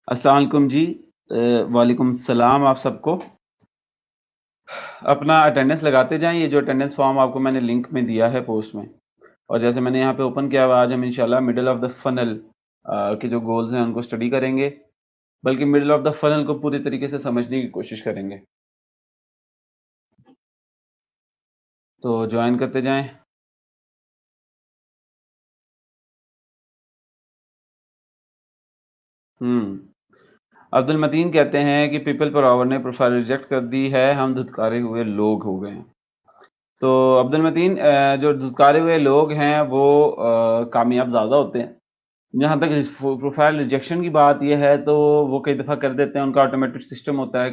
अस्सलाम वालेकुम जी। वालेकुम सलाम आप सबको। अपना अटेंडेंस लगाते जाएँ, ये जो अटेंडेंस फॉर्म आपको मैंने लिंक में दिया है पोस्ट में और जैसे मैंने यहाँ पे ओपन किया हुआ आज हम इंशाल्लाह मिडल ऑफ द फनल के जो गोल्स हैं उनको स्टडी करेंगे, बल्कि मिडल ऑफ द फनल को पूरी तरीके से समझने की कोशिश करेंगे। तो जॉइन करते जाएँ। हुँ। अब्दुल मतीन कहते हैं कि पीपल पावर ने प्रोफाइल रिजेक्ट कर दी है, हम धुतकारे हुए लोग हो गए हैं। तो अब्दुल मतीन जो धुतकारे हुए लोग हैं वो कामयाब ज़्यादा होते हैं। जहाँ तक इस प्रोफाइल रिजेक्शन की बात ये है तो वो कई दफ़ा कर देते हैं, उनका ऑटोमेटेड सिस्टम होता है।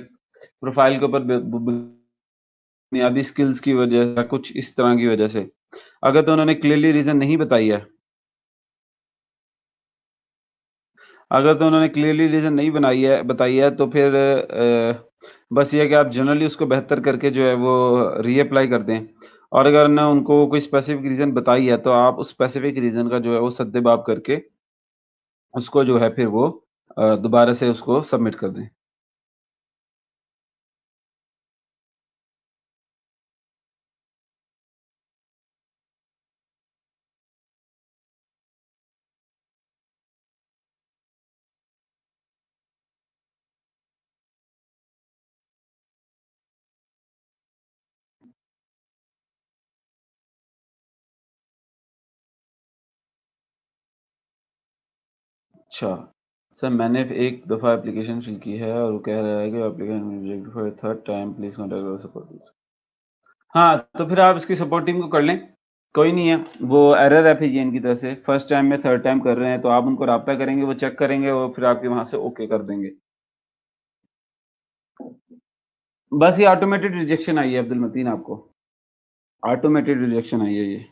प्रोफाइल के ऊपर बुनियादी स्किल्स की वजह से कुछ इस तरह की वजह से। अगर तो उन्होंने क्लियरली रीज़न नहीं बताई है अगर तो उन्होंने क्लियरली रीज़न नहीं बताई है तो फिर बस ये है कि आप जनरली उसको बेहतर करके जो है वो रीअप्लाई कर दें। और अगर ना उनको कोई स्पेसिफिक रीज़न बताई है तो आप उस स्पेसिफिक रीज़न का जो है वो सद्देबाब करके उसको जो है फिर वो दोबारा से उसको सबमिट कर दें। अच्छा। सर मैंने एक दफ़ा एप्लीकेशन फिल की है और वो कह रहा है कि application reject for third time please contact our support. हाँ, तो फिर आप इसकी सपोर्ट टीम को कर लें। कोई नहीं है, वो एरर है फिर ये इनकी तरफ से। फर्स्ट टाइम में थर्ड टाइम कर रहे हैं तो आप उनको राब्ता करेंगे, वो चेक करेंगे और फिर आपके वहाँ से ओके कर देंगे। बस ये ऑटोमेटेड रिजेक्शन आई है अब्दुल मतीन आपको। ऑटोमेटेड रिजेक्शन आई है ये।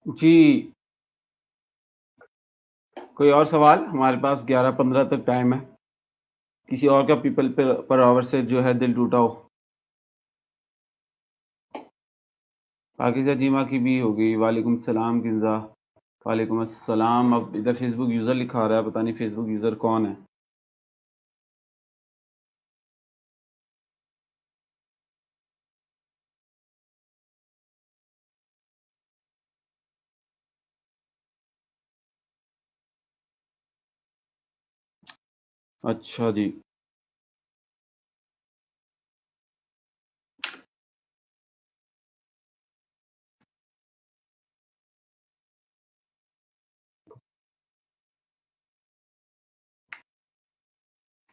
जी, कोई और सवाल? हमारे पास 11:15 तक टाइम है। किसी और का पीपल पर आवर से जो है दिल टूटा हो। पाकीज़ा जीमा की भी हो गई। वालेकुम सलाम किंज़ा। वालेकुम अस्सलाम। अब इधर फेसबुक यूज़र लिखा आ रहा है, पता नहीं फेसबुक यूज़र कौन है? अच्छा जी।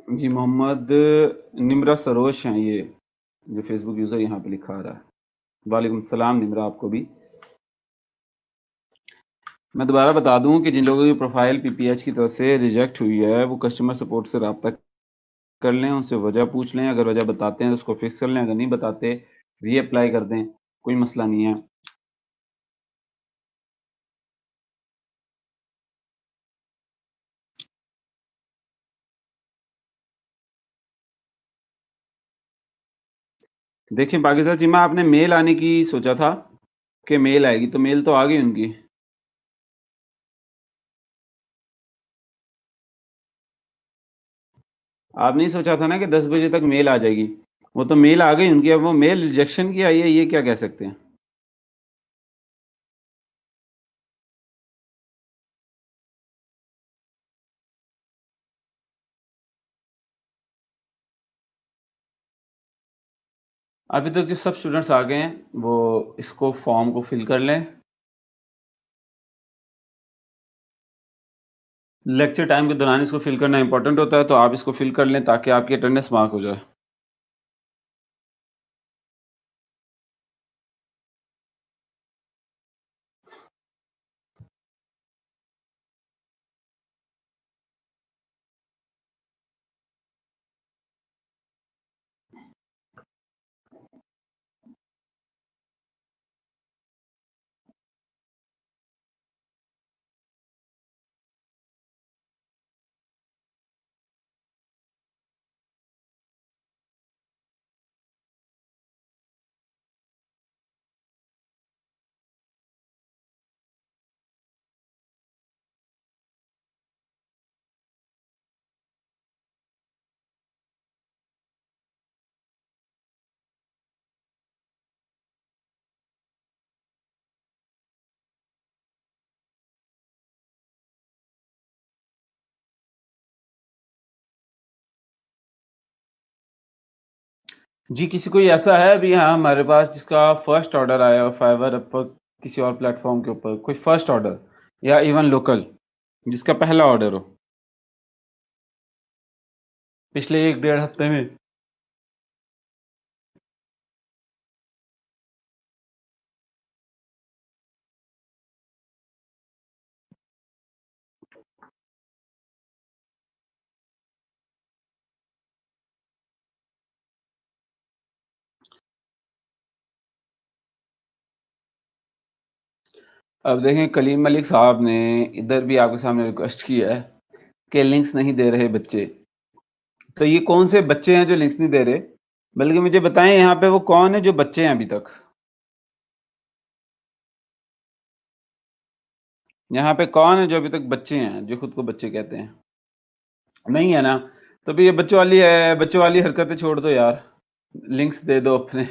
जी, मोहम्मद निम्रा सरोश हैं ये, जो फेसबुक यूज़र यहाँ पे लिखा आ रहा है। वालेकुम सलाम निम्रा आपको भी। मैं दोबारा बता दूं कि जिन लोगों की प्रोफाइल पीपीएच की तरफ से रिजेक्ट हुई है वो कस्टमर सपोर्ट से रब्ता कर लें, उनसे वजह पूछ लें, अगर वजह बताते हैं तो उसको फिक्स कर लें, अगर नहीं बताते रीअप्लाई कर दें, कोई मसला नहीं है। देखिए पाकिस्तान चीमा, आपने मेल आने की सोचा था कि मेल आएगी, तो मेल तो आ गई उनकी। आपने ही सोचा था ना कि 10 बजे तक मेल आ जाएगी, वो तो मेल आ गई उनकी। अब वो मेल रिजेक्शन की आई है, ये क्या कह सकते हैं। अभी तक जो सब स्टूडेंट्स आ गए हैं वो इसको फॉर्म को फिल कर लें। लेक्चर टाइम के दौरान इसको फिल करना इंपॉर्टेंट होता है, तो आप इसको फिल कर लें ताकि आपकी अटेंडेंस मार्क हो जाए। जी, किसी कोई ऐसा है अभी यहाँ हमारे पास जिसका फर्स्ट ऑर्डर आया हो फाइवर पर, किसी और प्लेटफॉर्म के ऊपर कोई फर्स्ट ऑर्डर, या इवन लोकल, जिसका पहला ऑर्डर हो पिछले 1 डेढ़ हफ्ते में। अब देखें, कलीम मलिक साहब ने इधर भी आपके सामने रिक्वेस्ट की है कि लिंक्स नहीं दे रहे बच्चे। तो ये कौन से बच्चे हैं जो लिंक्स नहीं दे रहे? बल्कि मुझे बताएं यहाँ पे वो कौन है जो बच्चे हैं अभी तक। यहाँ पे कौन है जो अभी तक बच्चे हैं, जो खुद को बच्चे कहते हैं? नहीं है ना? तो भी ये बच्चों वाली हरकतें छोड़ दो यार, लिंक्स दे दो अपने।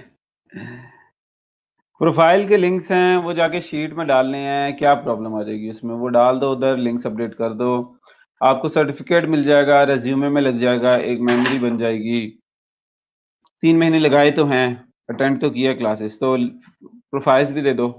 प्रोफाइल के लिंक्स हैं वो जाके शीट में डालने हैं, क्या प्रॉब्लम आ जाएगी उसमें? वो डाल दो उधर, लिंक्स अपडेट कर दो, आपको सर्टिफिकेट मिल जाएगा, रेज्यूमे में लग जाएगा, एक मेमोरी बन जाएगी। 3 महीने लगाए तो हैं, अटेंड तो किया क्लासेस, तो प्रोफाइल्स भी दे दो।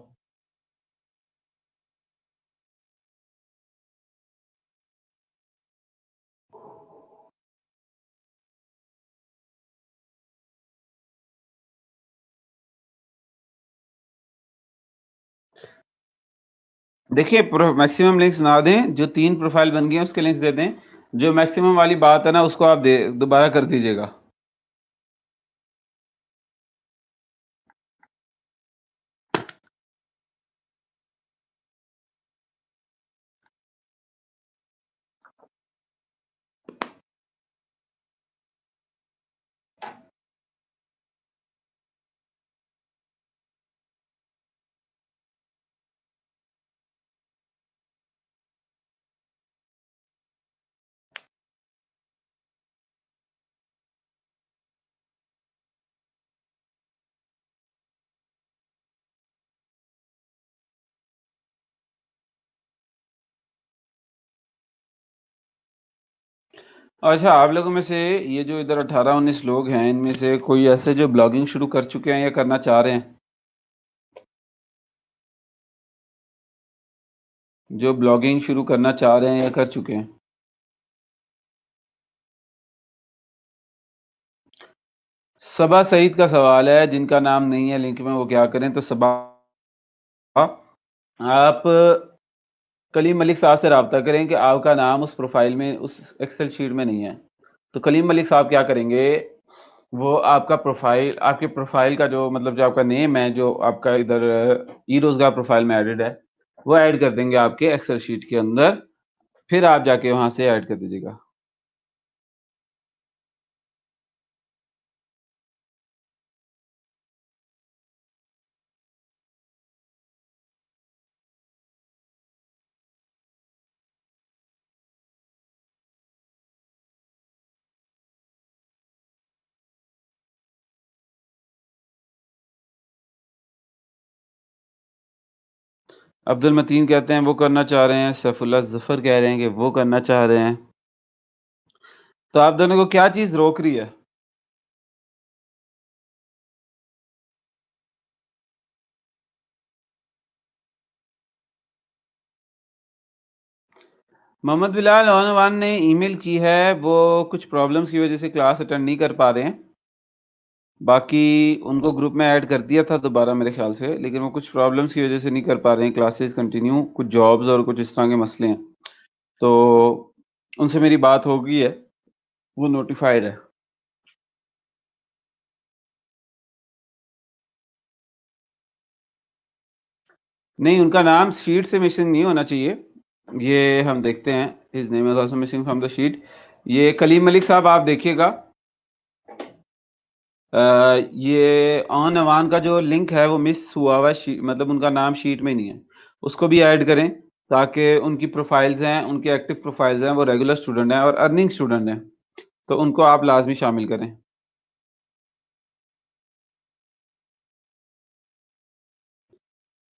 देखिए, मैक्सिमम लिंक्स ना दें, जो 3 प्रोफाइल बन गए हैं उसके लिंक्स दे दें। जो मैक्सिमम वाली बात है ना उसको आप दोबारा कर दीजिएगा। अच्छा, आप लोगों में से ये जो इधर 18-19 लोग हैं, इनमें से कोई ऐसे जो ब्लॉगिंग शुरू कर चुके हैं या करना चाह रहे हैं? जो ब्लॉगिंग शुरू करना चाह रहे हैं या कर चुके हैं? सबा सईद का सवाल है, जिनका नाम नहीं है लिंक में वो क्या करें? तो सबा, आप कलीम मलिक साहब से राब्ता करें कि आपका नाम उस प्रोफाइल में, उस एक्सेल शीट में नहीं है। तो कलीम मलिक साहब क्या करेंगे, वो आपका प्रोफाइल, आपके प्रोफाइल का जो मतलब जो आपका नेम है, जो आपका इधर ई रोजगार प्रोफाइल में एडेड है, वो ऐड कर देंगे आपके एक्सेल शीट के अंदर। फिर आप जाके वहां से ऐड कर दीजिएगा। अब्दुल मतीन कहते हैं वो करना चाह रहे हैं, सैफुल्लाह जफर कह रहे हैं कि वो करना चाह रहे हैं। तो आप दोनों को क्या चीज रोक रही है? मोहम्मद बिलाल ओनवान ने ईमेल की है, वो कुछ प्रॉब्लम्स की वजह से क्लास अटेंड नहीं कर पा रहे हैं। बाकी उनको ग्रुप में ऐड कर दिया था दोबारा मेरे ख्याल से, लेकिन वो कुछ प्रॉब्लम्स की वजह से नहीं कर पा रहे हैं क्लासेस कंटिन्यू, कुछ जॉब्स और कुछ इस तरह के मसले हैं। तो उनसे मेरी बात हो गई है, वो नोटिफाइड है। नहीं, उनका नाम शीट से मिसिंग नहीं होना चाहिए। ये हम देखते हैं, his name is also missing from the sheet. ये कलीम मलिक साहब आप देखिएगा, ये ऑन अवान का जो लिंक है वो मिस हुआ हुआ है, मतलब उनका नाम शीट में नहीं है। उसको भी ऐड करें ताकि उनकी प्रोफाइल्स हैं, उनके एक्टिव प्रोफाइल्स हैं, वो रेगुलर स्टूडेंट हैं और अर्निंग स्टूडेंट हैं, तो उनको आप लाजमी शामिल करें।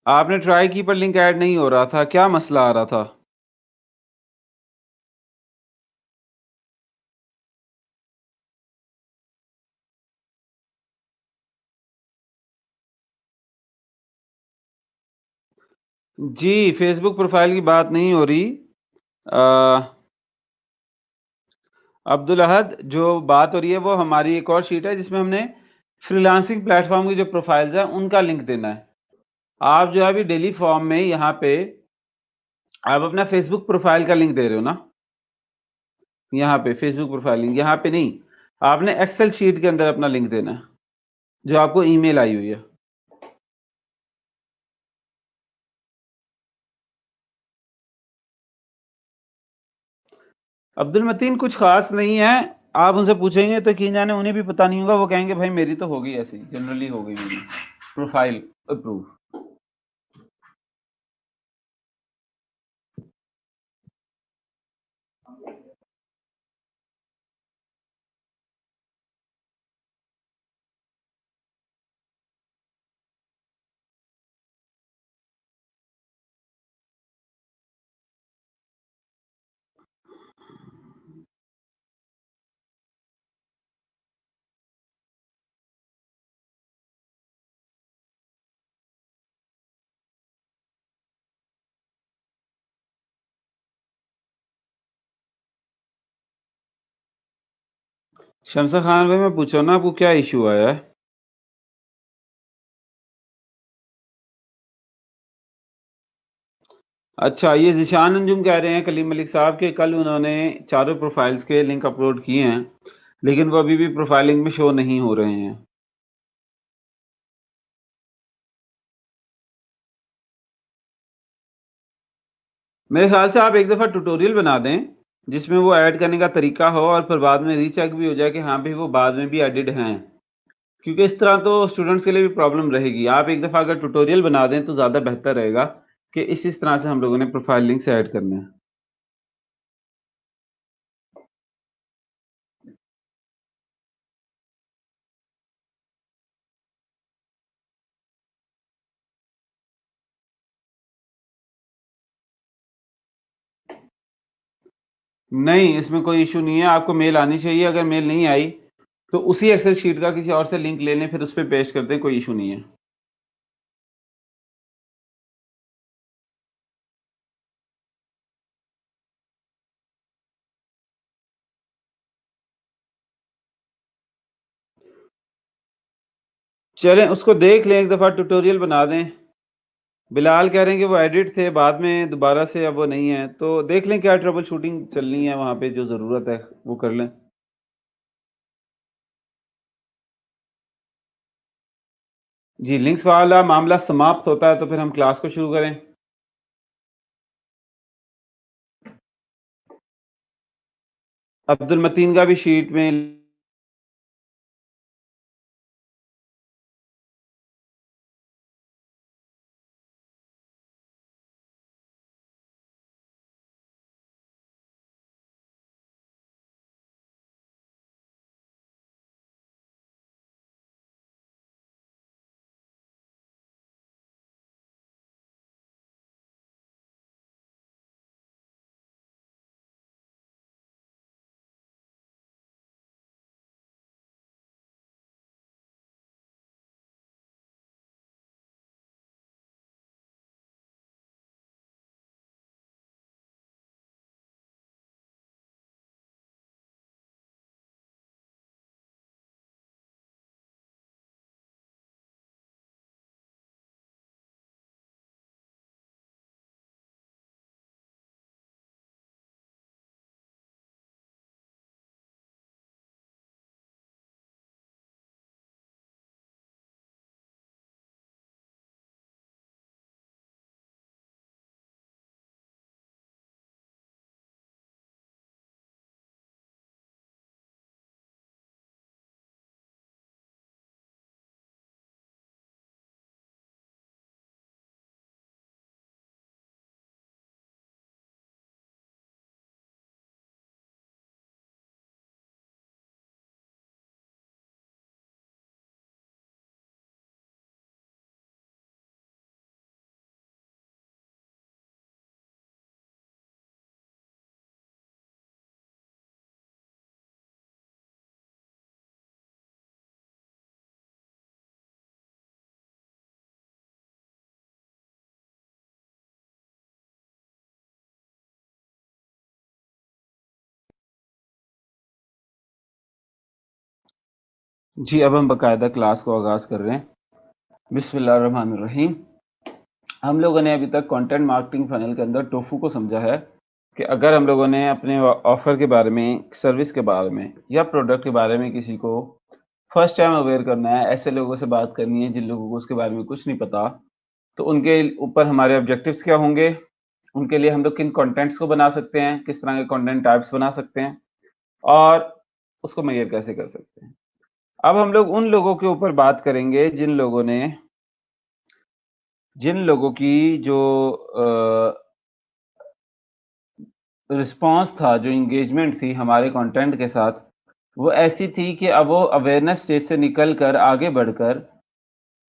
आपने ट्राई की पर लिंक ऐड नहीं हो रहा था, क्या मसला आ रहा था? जी, फेसबुक प्रोफाइल की बात नहीं हो रही। अब्दुल अहद, जो बात हो रही है वो हमारी एक और शीट है जिसमें हमने फ्रीलांसिंग प्लेटफॉर्म की जो प्रोफाइल्स हैं उनका लिंक देना है। आप जो है अभी डेली फॉर्म में यहाँ पे आप अपना फेसबुक प्रोफाइल का लिंक दे रहे हो ना, यहाँ पे फेसबुक प्रोफाइल लिंक, यहाँ पे नहीं, आपने एक्सेल शीट के अंदर अपना लिंक देना है जो आपको ईमेल आई हुई है। अब्दुल मतीन कुछ खास नहीं है, आप उनसे पूछेंगे तो यकीन जाने उन्हें भी पता नहीं होगा, वो कहेंगे भाई मेरी तो हो गई ऐसी, जनरली हो गई मेरी प्रोफाइल अप्रूव। शमसा खान भाई, मैं पूछा ना आपको क्या इशू आया है? अच्छा, ये ज़ीशान अंजुम कह रहे हैं कलीम मलिक साहब के कल उन्होंने चारों प्रोफाइल्स के लिंक अपलोड किए हैं, लेकिन वो अभी भी प्रोफाइलिंग में शो नहीं हो रहे हैं। मेरे ख्याल से आप एक दफ़ा ट्यूटोरियल बना दें जिसमें वो ऐड करने का तरीका हो और फिर बाद में रीचेक भी हो जाए कि हाँ भाई वो बाद में भी एडिड हैं, क्योंकि इस तरह तो स्टूडेंट्स के लिए भी प्रॉब्लम रहेगी। आप एक दफ़ा अगर ट्यूटोरियल बना दें तो ज़्यादा बेहतर रहेगा कि इस तरह से हम लोगों ने प्रोफाइल लिंक से ऐड करने हैं। नहीं, इसमें कोई इशू नहीं है, आपको मेल आनी चाहिए। अगर मेल नहीं आई तो उसी एक्सेल शीट का किसी और से लिंक ले लें, फिर उस पे पेस्ट कर दें, कोई इशू नहीं है। चलें, उसको देख लें, एक दफ़ा ट्यूटोरियल बना दें, बिलाल कह रहे हैं कि वो एडिट थे, बाद में दोबारा से अब वो नहीं है, तो देख लें क्या ट्रबल शूटिंग चलनी है वहाँ पे, जो ज़रूरत है वो कर लें। जी, लिंक्स वाला मामला समाप्त होता है तो फिर हम क्लास को शुरू करें। अब्दुल मतीन का भी शीट में जी, अब हम बाकायदा क्लास को आगाज़ कर रहे हैं। बिस्मिल्लाहिर्रहमानिर्रहीम। हम लोगों ने अभी तक कंटेंट मार्केटिंग फ़नल के अंदर टोफू को समझा है कि अगर हम लोगों ने अपने ऑफ़र के बारे में, सर्विस के बारे में या प्रोडक्ट के बारे में किसी को फर्स्ट टाइम अवेयर करना है, ऐसे लोगों से बात करनी है जिन लोगों को उसके बारे में कुछ नहीं पता, तो उनके ऊपर हमारे ऑब्जेक्टिव्स क्या होंगे, उनके लिए हम लोग किन कंटेंट्स को बना सकते हैं, किस तरह के कंटेंट टाइप्स बना सकते हैं और उसको मेजर कैसे कर सकते हैं। अब हम लोग उन लोगों के ऊपर बात करेंगे जिन लोगों की जो रिस्पॉन्स था, जो एंगेजमेंट थी हमारे कंटेंट के साथ, वो ऐसी थी कि अब वो अवेयरनेस स्टेज से निकल कर आगे बढ़कर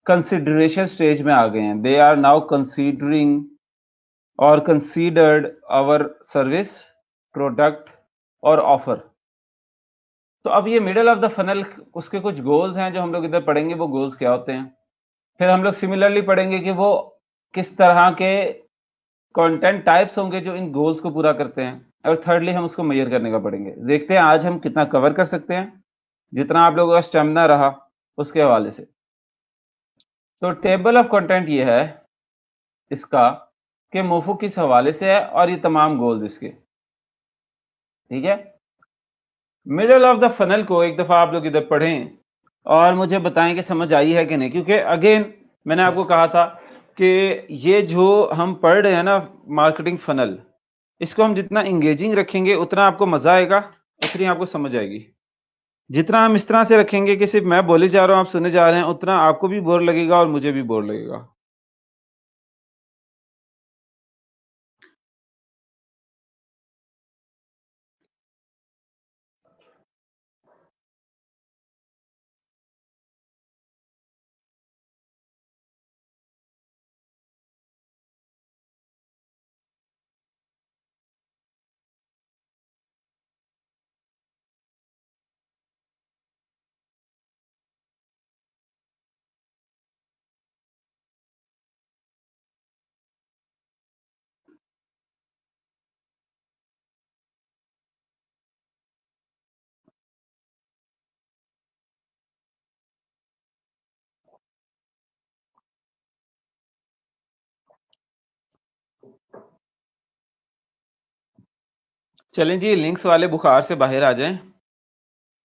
कंसिडरेशन स्टेज में आ गए हैं। दे आर नाउ कंसीडरिंग और कंसीडर्ड आवर सर्विस, प्रोडक्ट और ऑफर। तो अब ये मिडल ऑफ द फनल, उसके कुछ गोल्स हैं जो हम लोग इधर पढ़ेंगे, वो गोल्स क्या होते हैं। फिर हम लोग सिमिलरली पढ़ेंगे कि वो किस तरह के कंटेंट टाइप्स होंगे जो इन गोल्स को पूरा करते हैं, और थर्डली हम उसको मेजर करने का पढ़ेंगे। देखते हैं आज हम कितना कवर कर सकते हैं, जितना आप लोगों का स्टेमिना रहा उसके हवाले से। तो टेबल ऑफ कंटेंट ये है इसका कि मोफू किस हवाले से है और ये तमाम गोल्स इसके, ठीक है। मिडल ऑफ द फनल को एक दफा आप लोग इधर पढ़ें और मुझे बताएं कि समझ आई है कि नहीं, क्योंकि अगेन मैंने आपको कहा था कि ये जो हम पढ़ रहे हैं ना मार्केटिंग फनल, इसको हम जितना इंगेजिंग रखेंगे उतना आपको मजा आएगा, उतनी आपको समझ आएगी। जितना हम इस तरह से रखेंगे कि सिर्फ मैं बोले जा रहा हूं आप सुने जा रहे हैं, उतना आपको भी बोर लगेगा और मुझे भी बोर लगेगा। चलें जी, लिंक्स वाले बुखार से बाहर आ जाएं।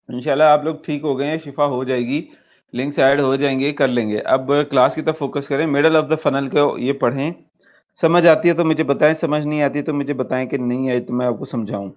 इंशाल्लाह आप लोग ठीक हो गए हैं, शिफा हो जाएगी, लिंक्स ऐड हो जाएंगे, कर लेंगे। अब क्लास की तरफ फोकस करें। मिडल ऑफ द फनल को ये पढ़ें, समझ आती है तो मुझे बताएं, समझ नहीं आती तो मुझे बताएं कि नहीं आई तो मैं आपको समझाऊं।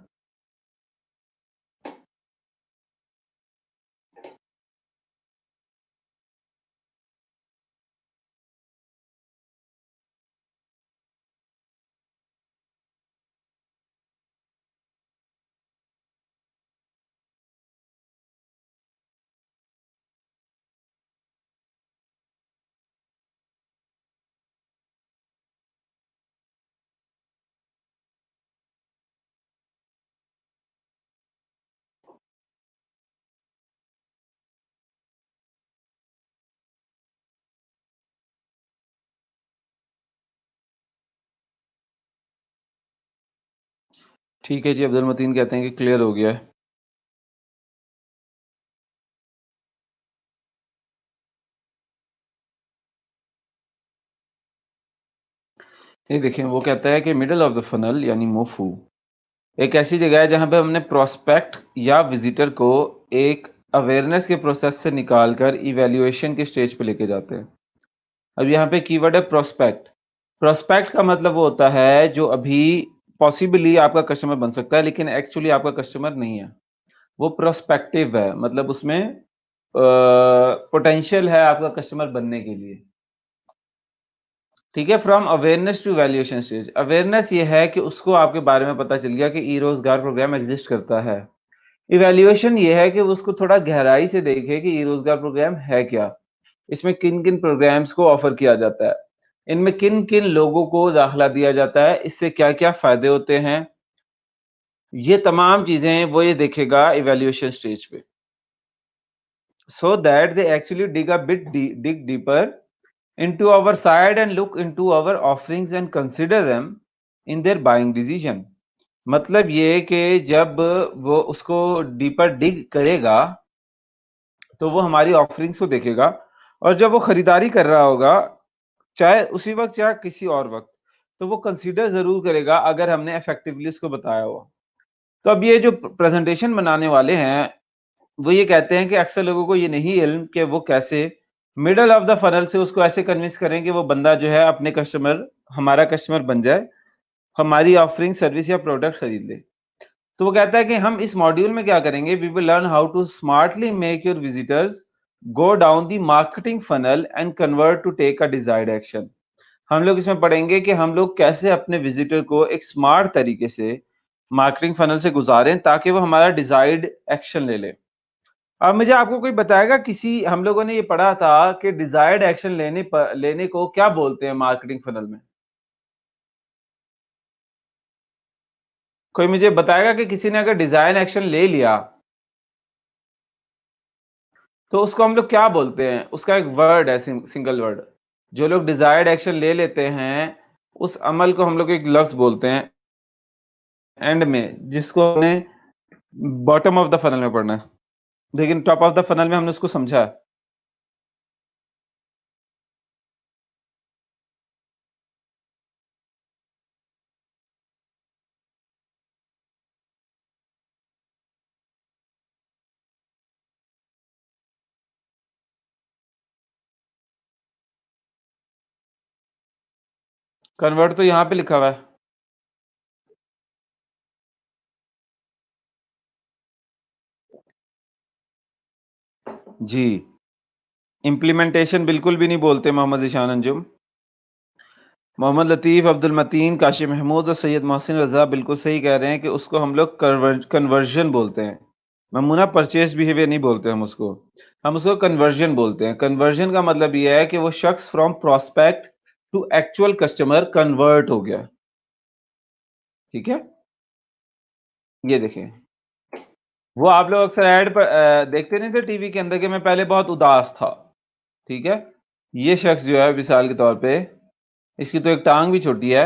ठीक है जी, अब्दुल मतीन कहते हैं कि क्लियर हो गया है। ये देखें, वो कहता है कि मिडल ऑफ द फनल यानी मोफू एक ऐसी जगह है जहां पे हमने प्रोस्पेक्ट या विजिटर को एक अवेयरनेस के प्रोसेस से निकालकर इवैल्यूएशन के स्टेज पे लेके जाते हैं। अब यहाँ पे कीवर्ड है प्रोस्पेक्ट। प्रोस्पेक्ट का मतलब वो होता है जो अभी पॉसिबली आपका कस्टमर बन सकता है लेकिन एक्चुअली आपका कस्टमर नहीं है, वो प्रोस्पेक्टिव है, मतलब उसमें पोटेंशियल है आपका कस्टमर बनने के लिए। ठीक है, from awareness to valuation stage. Awareness ये है कि उसको आपके बारे में पता चल गया कि ई रोजगार प्रोग्राम एग्जिस्ट करता है। इवैल्यूएशन ये है कि वो उसको थोड़ा गहराई से देखे कि ई रोजगार प्रोग्राम है क्या, इसमें किन किन प्रोग्राम्स को ऑफर किया जाता है, इनमें किन किन लोगों को दाखिला दिया जाता है, इससे क्या क्या फायदे होते हैं, ये तमाम चीजें वो ये देखेगा इवैल्यूएशन स्टेज पे, so that they actually dig a bit dig deeper into our side and look into our offerings and consider them in their buying decision। मतलब ये कि जब वो उसको डीपर डिग करेगा तो वो हमारी ऑफरिंग्स को देखेगा, और जब वो खरीदारी कर रहा होगा, चाहे उसी वक्त या किसी और वक्त, तो वो कंसीडर जरूर करेगा अगर हमने इफेक्टिवली उसको बताया हुआ। तो अब ये जो प्रेजेंटेशन बनाने वाले हैं वो ये कहते हैं कि अक्सर लोगों को ये नहीं इल्म कि वो कैसे मिडल ऑफ द फनल से उसको ऐसे कन्विंस करें कि वो बंदा जो है अपने कस्टमर, हमारा कस्टमर बन जाए, हमारी ऑफरिंग सर्विस या प्रोडक्ट खरीद ले। तो वो कहता है कि हम इस मॉड्यूल में क्या करेंगे, we will learn how to smartly make your visitors go down the marketing funnel and convert to take a desired action. हम लोग इसमें पढ़ेंगे कि हम लोग कैसे अपने विजिटर को एक स्मार्ट तरीके से मार्केटिंग फनल से गुजारें ताकि वो हमारा डिजायर्ड एक्शन ले ले। अब मुझे आपको कोई बताएगा, किसी हम लोगों ने ये पढ़ा था कि डिजायर्ड एक्शन लेने को क्या बोलते हैं मार्केटिंग फनल में? कोई मुझे बताएगा कि किसी ने अगर डिजायर एक्शन ले लिया तो उसको हम लोग क्या बोलते हैं? उसका एक वर्ड है, सिंगल वर्ड। जो लोग डिजायर्ड एक्शन ले लेते हैं उस अमल को हम लोग एक लफ्ज बोलते हैं एंड में, जिसको हमने बॉटम ऑफ द फनल में पढ़ना है, लेकिन टॉप ऑफ द फनल में हमने उसको समझा है। कन्वर्ट तो यहां पे लिखा हुआ है जी। इम्प्लीमेंटेशन बिल्कुल भी नहीं बोलते मोहम्मद ईशान अंजुम। मोहम्मद लतीफ़, अब्दुल मतीन, काशिम महमूद और सैयद मोहसिन रज़ा बिल्कुल सही कह रहे हैं कि उसको हम लोग कन्वर्जन बोलते हैं। नमूना परचेज बिहेवियर नहीं बोलते हम उसको कन्वर्जन बोलते हैं। कन्वर्जन का मतलब ये है कि वो शख्स from prospect to actual customer convert हो गया। ठीक है, ये देखें, वो आप लोग अक्सर ऐड पर देखते नहीं थे टीवी के अंदर कि मैं पहले बहुत उदास था। ठीक है, ये शख्स जो है मिसाल के तौर पे, इसकी तो एक टांग भी छोटी है,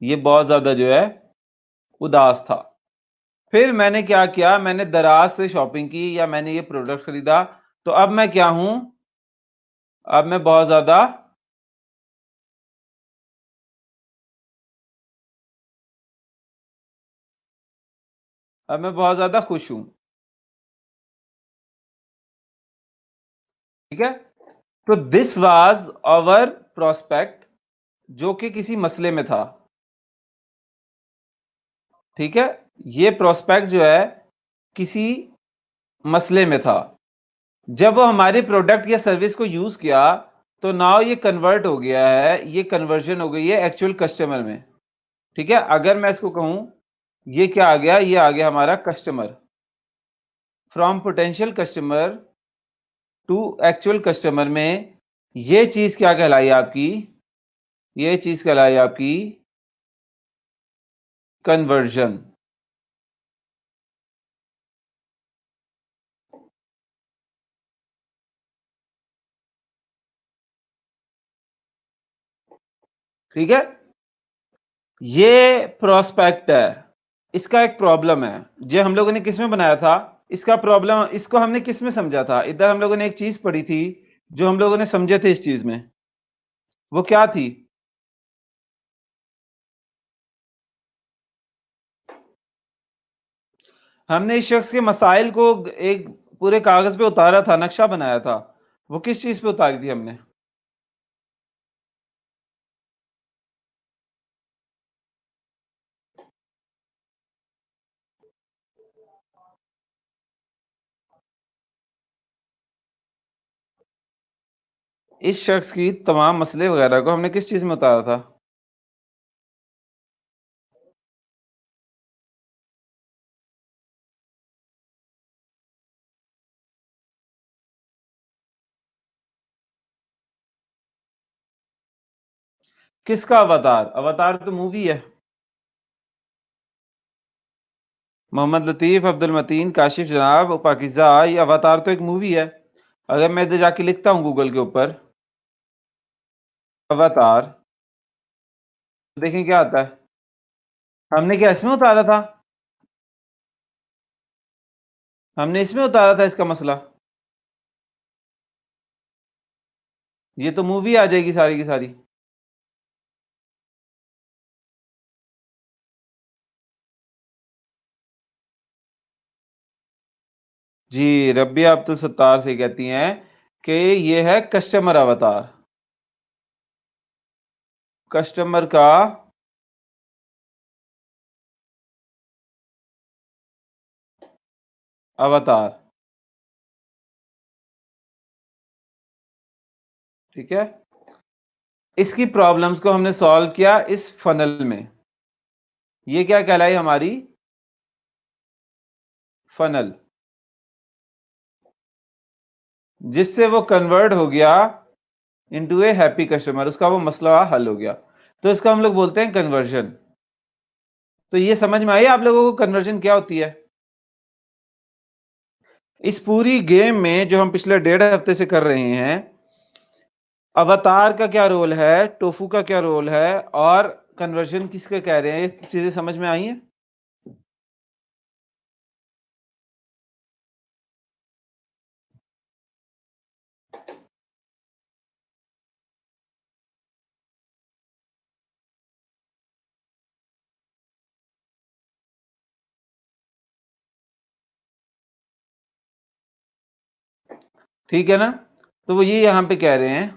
ये बहुत ज्यादा जो है उदास था। फिर मैंने क्या किया, मैंने दराज से शॉपिंग की या मैंने ये प्रोडक्ट खरीदा, तो अब मैं क्या हूं, अब मैं बहुत ज्यादा अब मैं बहुत ज्यादा खुश हूं। ठीक है, तो दिस वाज आवर प्रोस्पेक्ट, जो कि किसी मसले में था। ठीक है, ये प्रोस्पेक्ट जो है किसी मसले में था। जब वो हमारे प्रोडक्ट या सर्विस को यूज किया तो नाउ ये कन्वर्ट हो गया है, ये कन्वर्जन हो गई है एक्चुअल कस्टमर में। ठीक है, अगर मैं इसको कहूं, ये क्या आ गया, ये आ गया हमारा customer. From potential customer to actual customer में ये चीज क्या कहलाई आपकी, ये चीज कहलाई आपकी कन्वर्जन। ठीक है, ये प्रोस्पेक्ट है। इसका एक प्रॉब्लम है, जो हम लोगों ने किस में बनाया था, इसका प्रॉब्लम, इसको हमने किस में समझा था, इधर हम लोगों ने एक चीज पढ़ी थी जो हम लोगों ने समझे थे इस चीज में, वो क्या थी? हमने इस शख्स के मसाइल को एक पूरे कागज पे उतारा था, नक्शा बनाया था। वो किस चीज पे उतारी थी हमने? इस शख्स की तमाम मसले वगैरह को हमने किस चीज में उतारा था? किसका अवतार? अवतार तो मूवी है। मोहम्मद लतीफ, अब्दुल मतीन, काशिफ जनाब, पाकिज़ा, ये अवतार तो एक मूवी है। अगर मैं इधर जाके लिखता हूँ गूगल के ऊपर अवतार, तो देखें क्या आता है। हमने क्या इसमें उतारा था? हमने इसमें उतारा था इसका मसला। ये तो मूवी आ जाएगी सारी की सारी। जी, रबिया अब्दुल सत्तार से कहती हैं कि ये है कस्टमर अवतार। कस्टमर का अवतार। ठीक है, इसकी प्रॉब्लम्स को हमने सॉल्व किया इस फनल में। ये क्या कहलाई हमारी? फनल, जिससे वो कन्वर्ट हो गया इनटू ए हैप्पी कस्टमर, उसका वो मसला हल हो गया। तो इसको हम लोग बोलते हैं कन्वर्जन। तो ये समझ में आई आप लोगों को कन्वर्जन क्या होती है? इस पूरी गेम में जो हम पिछले 1.5 हफ्ते से कर रहे हैं, अवतार का क्या रोल है, टोफू का क्या रोल है, और कन्वर्जन किसके कह रहे हैं, ये चीजें समझ में आई हैं? ठीक है ना? तो वो ये यहां पे कह रहे हैं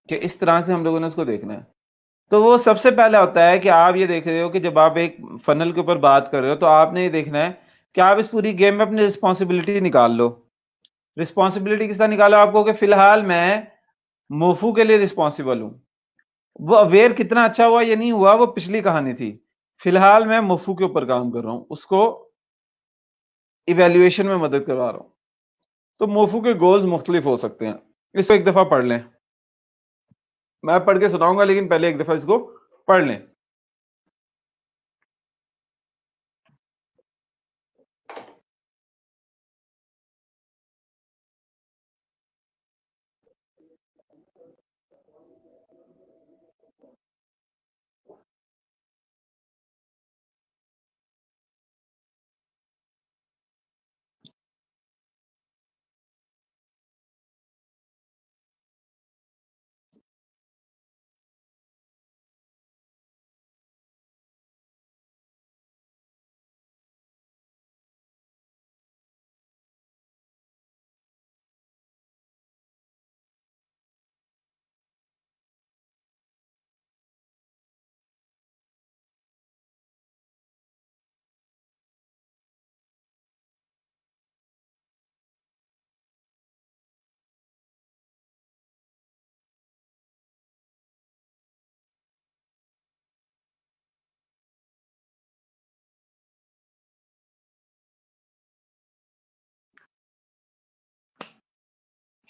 कि इस तरह से हम लोगों ने उसको देखना है। तो वो सबसे पहला होता है कि आप ये देख रहे हो कि जब आप एक फनल के ऊपर बात कर रहे हो तो आपने ये देखना है कि आप इस पूरी गेम में अपनी रिस्पॉन्सिबिलिटी निकाल लो। रिस्पॉन्सिबिलिटी किस तरह निकालो आपको, कि फिलहाल मैं मोफू के लिए रिस्पॉन्सिबल हूं। वो अवेयर कितना अच्छा हुआ ये नहीं हुआ, वो पिछली कहानी थी। फिलहाल मैं मोफू के ऊपर काम कर रहा हूं, उसको इवेल्युएशन में मदद करवा रहा हूं। तो मोफू के गोल्स मुख्तलिफ हो सकते हैं। इसको एक दफा पढ़ लें, मैं पढ़ के सुनाऊंगा लेकिन पहले एक दफा इसको पढ़ लें।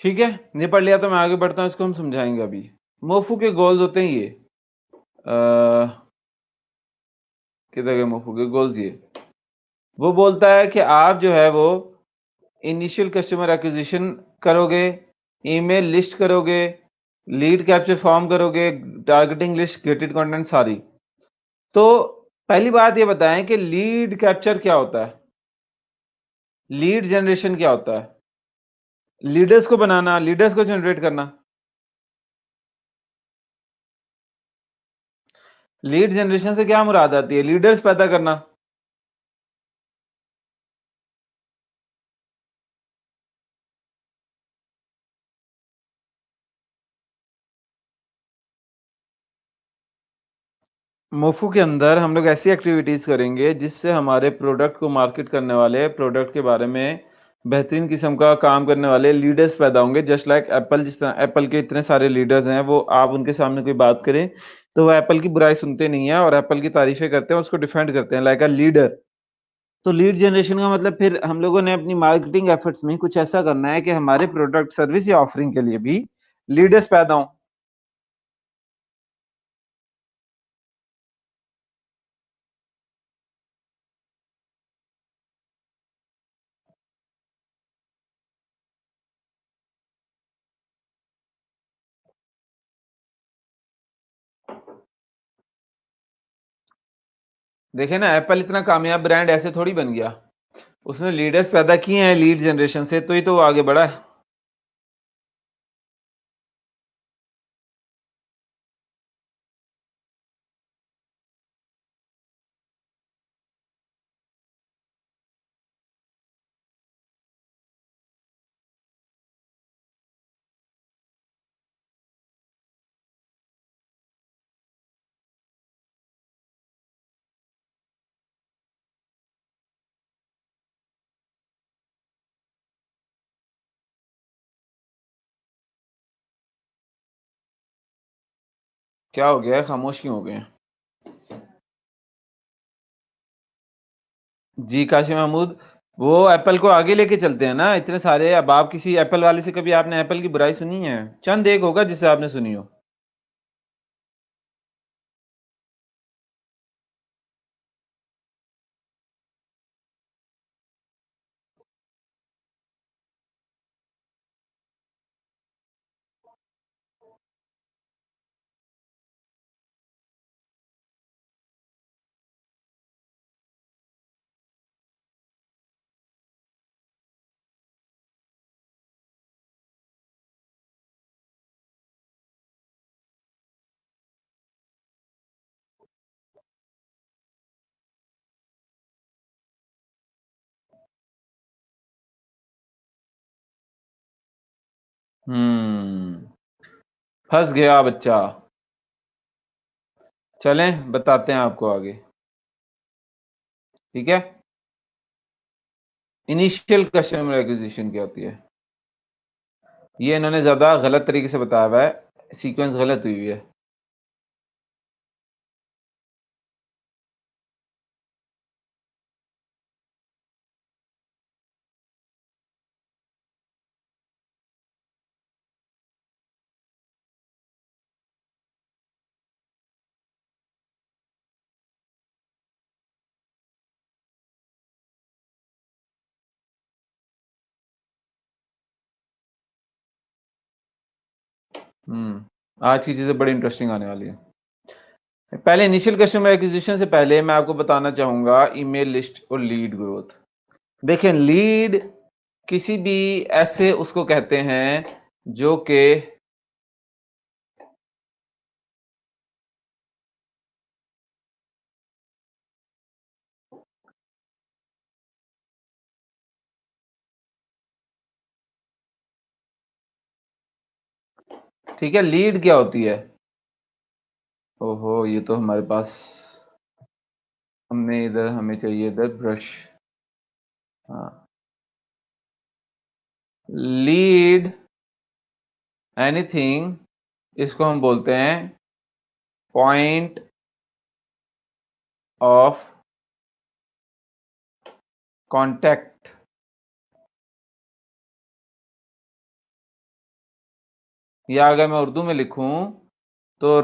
ठीक है, ये पढ़ लिया तो मैं आगे बढ़ता हूँ, इसको हम समझाएंगे अभी। मोफू के गोल्स होते हैं ये, किधर गए मोफू के गोल्स? ये वो बोलता है कि आप जो है वो इनिशियल कस्टमर एक्विजिशन करोगे, ईमेल लिस्ट करोगे, लीड कैप्चर फॉर्म करोगे, टारगेटिंग लिस्ट, गेटेड कंटेंट सारी। तो पहली बात ये बताएं कि लीड कैप्चर क्या होता है, लीड जनरेशन क्या होता है? लीडर्स को बनाना, लीडर्स को जनरेट करना। लीड जनरेशन से क्या मुराद आती है? लीडर्स पैदा करना। मोफू के अंदर हम लोग ऐसी एक्टिविटीज करेंगे जिससे हमारे प्रोडक्ट को मार्केट करने वाले, प्रोडक्ट के बारे में बेहतरीन किस्म का काम करने वाले लीडर्स पैदा होंगे। जस्ट लाइक एप्पल, जिस तरह एप्पल के इतने सारे लीडर्स हैं, वो आप उनके सामने कोई बात करें तो वो एप्पल की बुराई सुनते नहीं है और एप्पल की तारीफें करते हैं, उसको डिफेंड करते हैं लाइक अ लीडर। तो लीड जनरेशन का मतलब फिर हम लोगों ने अपनी मार्केटिंग एफर्ट्स में कुछ ऐसा करना है कि हमारे प्रोडक्ट, सर्विस या ऑफरिंग के लिए भी लीडर्स पैदा हों। देखे ना, एप्पल इतना कामयाब ब्रांड ऐसे थोड़ी बन गया, उसने लीडर्स पैदा किए हैं लीड जनरेशन से, तो ही तो वो आगे बढ़ा है। क्या हो गया है, खामोश क्यों हो गए हैं? जी काशिम महमूद, वो एप्पल को आगे लेके चलते हैं ना इतने सारे। अब आप किसी एप्पल वाले से कभी आपने एप्पल की बुराई सुनी है? चंद एक होगा जिसे आपने सुनी हो। हम्म, फंस गया बच्चा। चलें बताते हैं आपको आगे। ठीक है, इनिशियल कस्टमर एक्विजिशन क्या होती है? ये इन्होंने ज्यादा गलत तरीके से बताया हुआ है, सीक्वेंस गलत हुई हुई है। आज की चीजें बड़ी इंटरेस्टिंग आने वाली है। पहले इनिशियल कस्टमर एक्विजिशन से पहले मैं आपको बताना चाहूंगा ईमेल लिस्ट और लीड ग्रोथ। देखें, लीड किसी भी ऐसे उसको कहते हैं जो कि, ठीक है, लीड क्या होती है? ओहो, ये तो हमारे पास, हमने इधर, हमें चाहिए इधर ब्रश। हाँ, लीड एनीथिंग, इसको हम बोलते हैं पॉइंट ऑफ कांटेक्ट। या अगर मैं उर्दू में लिखूं तो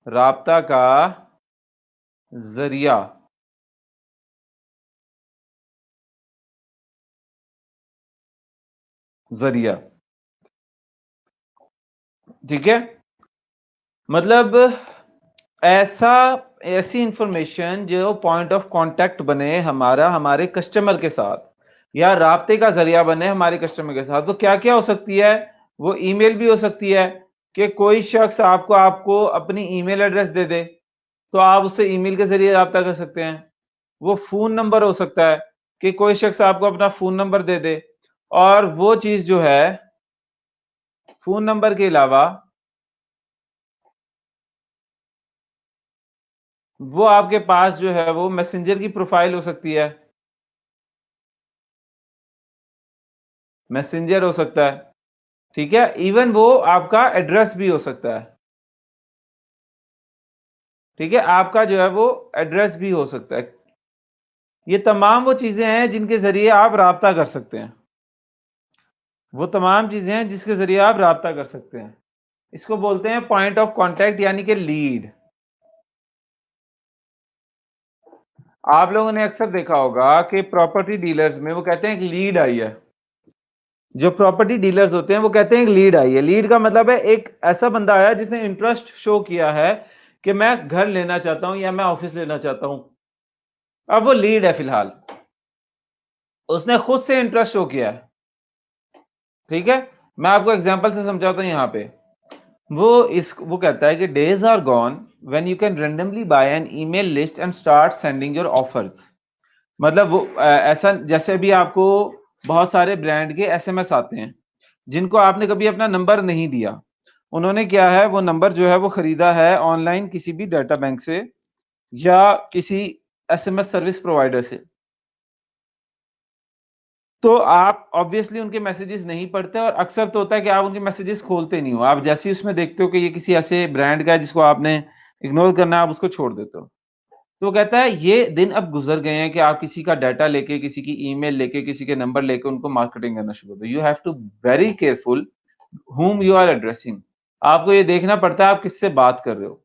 राब्ता का जरिया। जरिया, ठीक है। मतलब ऐसा ऐसी इंफॉर्मेशन जो पॉइंट ऑफ कांटेक्ट बने हमारा हमारे कस्टमर के साथ, या राब्ते का जरिया बने हमारे कस्टमर के साथ, वो क्या क्या हो सकती है। वो ईमेल भी हो सकती है कि कोई शख्स आपको आपको अपनी ईमेल एड्रेस दे दे तो आप उससे ईमेल के जरिए राब्ता कर सकते हैं। वो फोन नंबर हो सकता है कि कोई शख्स आपको अपना फोन नंबर दे दे, और वो चीज जो है फोन नंबर के अलावा वो आपके पास जो है वो मैसेंजर की प्रोफाइल हो सकती है, मैसेंजर हो सकता है, ठीक है। इवन वो आपका एड्रेस भी हो सकता है, ठीक है। आपका जो है वो एड्रेस भी हो सकता है। ये तमाम वो चीजें हैं जिनके जरिए आप राब्ता कर सकते हैं। वो तमाम चीजें हैं जिसके जरिए आप राब्ता कर सकते हैं। इसको बोलते हैं पॉइंट ऑफ कांटेक्ट यानी कि लीड। आप लोगों ने अक्सर देखा होगा कि प्रॉपर्टी डीलर्स में वो कहते हैं एक लीड आई है। जो प्रॉपर्टी डीलर्स होते हैं वो कहते हैं एक लीड आई है। लीड का मतलब है एक ऐसा बंदा आया जिसने इंटरेस्ट शो किया है कि मैं घर लेना चाहता हूं या मैं ऑफिस लेना चाहता हूं। अब वो लीड है, फिलहाल उसने खुद से इंटरेस्ट शो किया है, ठीक है। मैं आपको एग्जांपल से समझाता हूं यहां पे। वो कहता है कि days are gone when you can randomly buy an email list and start sending your offers. मतलब वो ऐसा जैसे भी आपको बहुत सारे ब्रांड के एसएमएस आते हैं जिनको आपने कभी अपना नंबर नहीं दिया। उन्होंने क्या है, वो नंबर जो है वो खरीदा है ऑनलाइन किसी भी डाटा बैंक से या किसी एसएमएस सर्विस प्रोवाइडर से। तो आप ऑब्वियसली उनके मैसेजेस नहीं पढ़ते, और अक्सर तो होता है कि आप उनके मैसेजेस खोलते नहीं हो। आप जैसे ही उसमें देखते हो कि ये किसी ऐसे ब्रांड का है जिसको आपने इग्नोर करना है, आप उसको छोड़ देते हो। तो वो कहता है ये दिन अब गुजर गए हैं कि आप किसी का डाटा लेके, किसी की ईमेल लेके, किसी के नंबर लेके उनको मार्केटिंग करना शुरू कर दो। You have to very careful whom you are addressing। आपको ये देखना पड़ता है आप किससे बात कर रहे हो।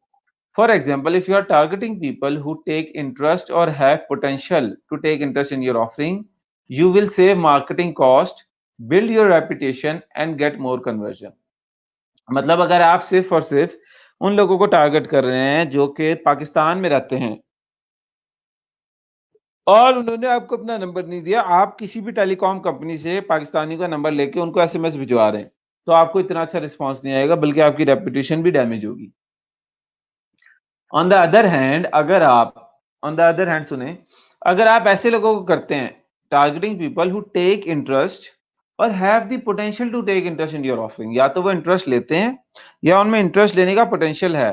For example, if you are targeting people who take interest और have potential to take interest in your offering, you will save marketing cost, build your reputation and get more conversion। मतलब अगर आप सिर्फ और सिर्फ उन लोगों को टारगेट कर रहे हैं जो कि पाकिस्तान में रहते हैं और उन्होंने आपको अपना नंबर नहीं दिया, आप किसी भी टेलीकॉम कंपनी से पाकिस्तानी का नंबर लेके उनको एसएमएस भिजवा रहे हैं, तो आपको इतना अच्छा रिस्पांस नहीं आएगा, बल्कि आपकी रेपुटेशन भी डैमेज होगी। ऑन द अदर हैंड सुने, अगर आप ऐसे लोगों को करते हैं, targeting people who take interest और have the potential to take interest in your offering, या तो वो इंटरेस्ट लेते हैं या उनमें इंटरेस्ट लेने का पोटेंशियल है,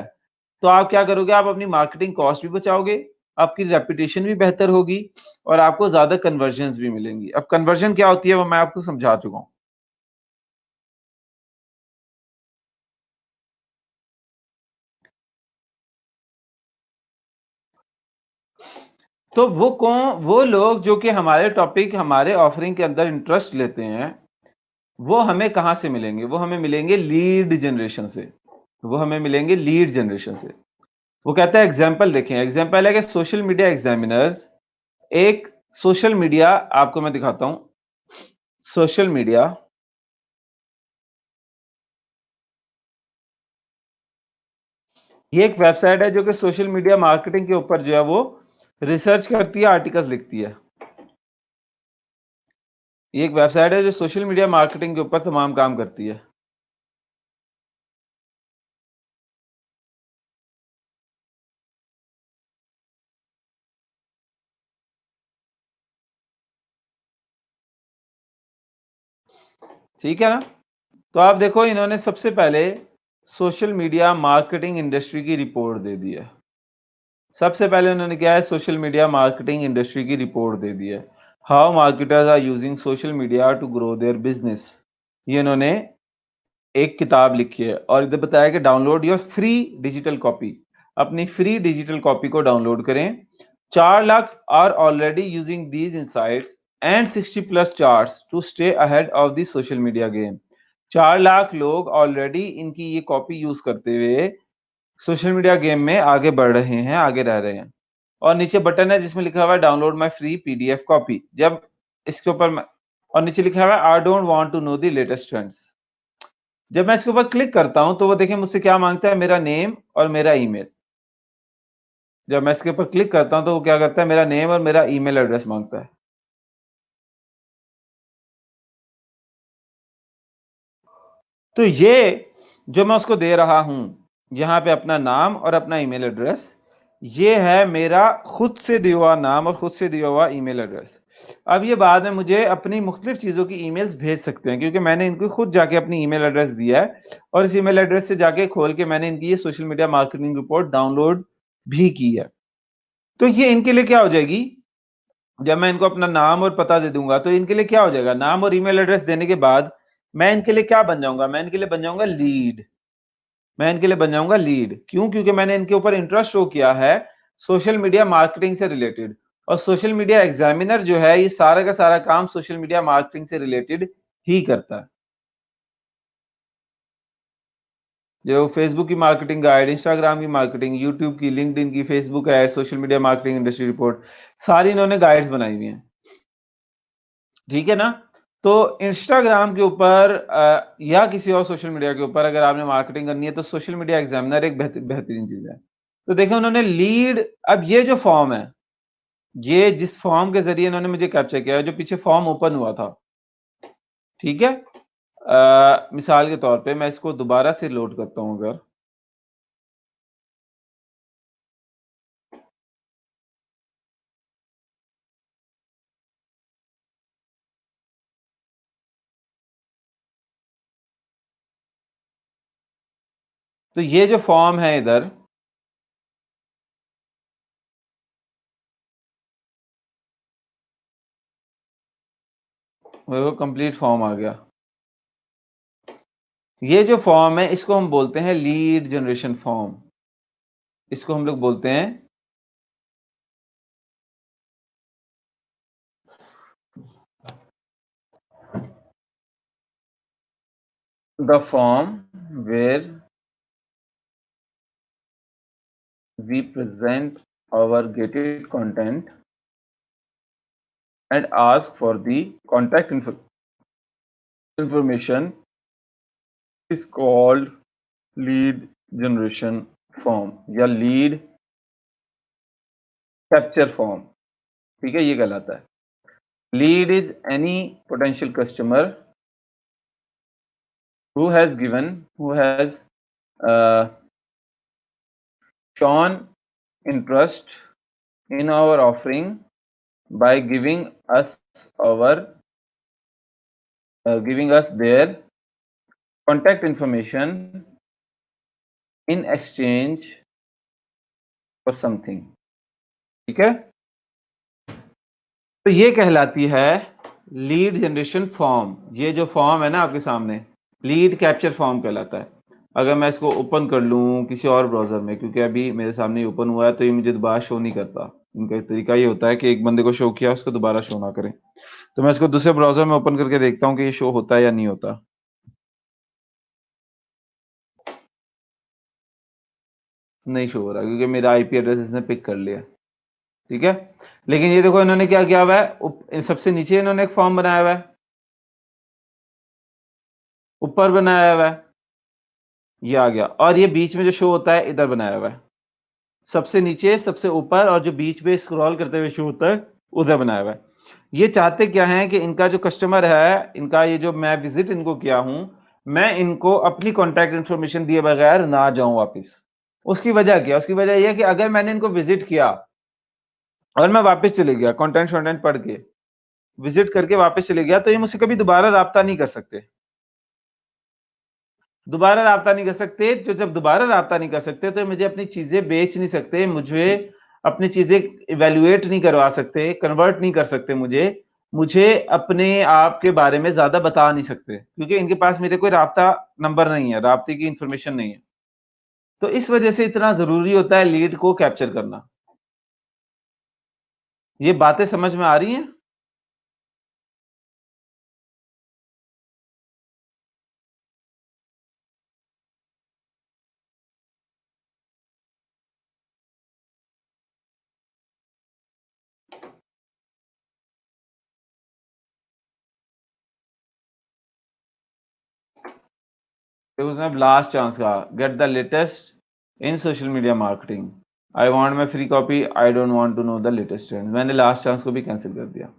तो आप क्या करोगे, आप अपनी मार्केटिंग कॉस्ट भी बचाओगे, आपकी रेपुटेशन भी बेहतर होगी और आपको ज्यादा कन्वर्जन भी मिलेंगी। अब कन्वर्जन क्या होती है वो मैं आपको समझा चुका हूं। तो वो लोग जो कि हमारे टॉपिक, हमारे ऑफरिंग के अंदर इंटरेस्ट लेते हैं, वो हमें कहां से मिलेंगे, वो हमें मिलेंगे लीड जनरेशन से। वो हमें मिलेंगे लीड जनरेशन से। वो कहता है एग्जाम्पल देखें, एग्जाम्पल है कि सोशल मीडिया एग्जामिनर्स, एक सोशल मीडिया, आपको मैं दिखाता हूं। सोशल मीडिया, ये एक वेबसाइट है जो कि सोशल मीडिया मार्केटिंग के ऊपर जो है वो रिसर्च करती है, आर्टिकल्स लिखती है। ये एक वेबसाइट है जो सोशल मीडिया मार्केटिंग के ऊपर तमाम काम करती है। ठीक है ना। तो आप देखो, इन्होंने सबसे पहले सोशल मीडिया मार्केटिंग इंडस्ट्री की रिपोर्ट दे दी है। सबसे पहले उन्होंने क्या है, सोशल मीडिया मार्केटिंग इंडस्ट्री की रिपोर्ट दे दी है। How marketers are using social media to grow their business. ये इन्होंने एक किताब लिखी है और इधर बताया कि download your free digital copy. अपनी फ्री डिजिटल कॉपी को डाउनलोड करें। 4 lakh are already using these insights and 60 plus charts to stay ahead of the social media game. 4 lakh लोग ऑलरेडी इनकी ये कॉपी यूज करते हुए सोशल मीडिया गेम में आगे बढ़ रहे हैं, आगे रह रहे हैं। और नीचे बटन है जिसमें लिखा हुआ है download my free PDF copy. जब इसके ऊपर और नीचे लिखा हुआ है I don't want to know the latest trends. जब मैं इसके ऊपर क्लिक करता हूं तो वो देखिए मुझसे क्या मांगता है, मेरा नेम और मेरा ईमेल। जब मैं इसके ऊपर क्लिक करता हूं तो वो क्या करता है, मेरा नेम और मेरा ईमेल एड्रेस मांगता है। तो ये जो मैं उसको दे रहा हूं यहां पे अपना नाम और अपना ईमेल एड्रेस, ये है मेरा खुद से दिया हुआ नाम और खुद से दिया हुआ ईमेल एड्रेस। अब ये बाद में मुझे अपनी मुख्तलिफ चीज़ों की ईमेल्स भेज सकते हैं क्योंकि मैंने इनको खुद जाके अपनी ईमेल एड्रेस दिया है और इस ईमेल एड्रेस से जाके खोल के मैंने इनकी ये social media marketing report download भी की है। तो ये इनके लिए क्या हो जाएगी, जब मैं इनको अपना नाम और पता दे दूंगा तो इनके लिए क्या हो जाएगा, नाम और ईमेल एड्रेस देने के बाद मैं इनके लिए क्या बन जाऊंगा, मैं इनके लिए बन जाऊंगा लीड। मैं इनके लिए बन जाऊंगा लीड। क्यों? क्योंकि मैंने इनके ऊपर इंटरेस्ट शो किया है सोशल मीडिया मार्केटिंग से रिलेटेड। और सोशल मीडिया एग्जामिनर जो है ये सारा का सारा काम सोशल मीडिया मार्केटिंग से रिलेटेड ही करता है। जो फेसबुक की मार्केटिंग गाइड, इंस्टाग्राम की मार्केटिंग, यूट्यूब की, लिंक्डइन की, Facebook ad, social media marketing industry report, सारी इन्होंने गाइड्स बनाई हुई हैं। ठीक है ना? तो इंस्टाग्राम के ऊपर या किसी और सोशल मीडिया के ऊपर अगर आपने मार्केटिंग करनी है तो सोशल मीडिया एग्जामिनर एक बेहतरीन चीज है। तो देखिए उन्होंने लीड, अब ये जो फॉर्म है, ये जिस फॉर्म के जरिए इन्होंने मुझे कैप्चर किया है, जो पीछे फॉर्म ओपन हुआ था, ठीक है, मिसाल के तौर पे मैं इसको दोबारा से लोड करता हूं अगर, तो ये जो फॉर्म है इधर, वो कंप्लीट फॉर्म आ गया। ये जो फॉर्म है इसको हम बोलते हैं लीड जनरेशन फॉर्म। इसको हम लोग बोलते हैं the form where we present our gated content and ask for the contact information is called lead generation form या lead capture form। ठीक है, ये कहलाता है। lead is any potential customer who has uh, shown interest in our offering by giving us their contact information in exchange for something। ठीक है, तो ये कहलाती है लीड जनरेशन फॉर्म। ये जो फॉर्म है ना आपके सामने, लीड कैप्चर फॉर्म कहलाता है। अगर मैं इसको ओपन कर लूं किसी और ब्राउजर में, क्योंकि अभी मेरे सामने ओपन हुआ है तो ये मुझे दोबारा शो नहीं करता। इनका तरीका ये होता है कि एक बंदे को शो किया उसको दोबारा शो ना करें। तो मैं इसको दूसरे ब्राउजर में ओपन करके देखता हूँ कि ये शो होता है या नहीं होता। नहीं शो हो रहा क्योंकि मेरा आईपी एड्रेस इसने पिक कर लिया। ठीक है, लेकिन ये देखो इन्होंने क्या किया हुआ है, सबसे नीचे इन्होंने एक फॉर्म बनाया हुआ है, ऊपर बनाया हुआ है, ये आ गया, और ये बीच में जो शो होता है इधर बनाया हुआ है। सबसे नीचे, सबसे ऊपर, और जो बीच में स्क्रॉल करते हुए शो होता है उधर बनाया हुआ है। ये चाहते क्या हैं कि इनका जो कस्टमर है, इनका ये जो मैं विजिट इनको किया हूं, मैं इनको अपनी कॉन्टैक्ट इंफॉर्मेशन दिए बगैर ना जाऊं वापस। उसकी वजह क्या? उसकी वजह यह है कि अगर मैंने इनको विजिट किया और मैं वापस चले गया, कंटेंट पढ़ के विजिट करके वापस चले गया, तो ये मुझसे कभी दोबारा राब्ता नहीं कर सकते। दोबारा राब्ता नहीं कर सकते, तो जब दोबारा राब्ता नहीं कर सकते तो मुझे अपनी चीजें बेच नहीं सकते, मुझे अपनी चीजें इवेल्युएट नहीं करवा सकते, कन्वर्ट नहीं कर सकते, मुझे अपने आप के बारे में ज्यादा बता नहीं सकते, क्योंकि इनके पास मेरे कोई राब्ता नंबर नहीं है, राब्ते की इंफॉर्मेशन नहीं है। तो इस वजह से इतना जरूरी होता है लीड को कैप्चर करना। ये बातें समझ में आ रही हैं? उसमें लास्ट चांस का get the latest in social media marketing, I want my free copy, I don't want to know the latest trend. मैंने लास्ट चांस को भी कैंसिल कर दिया।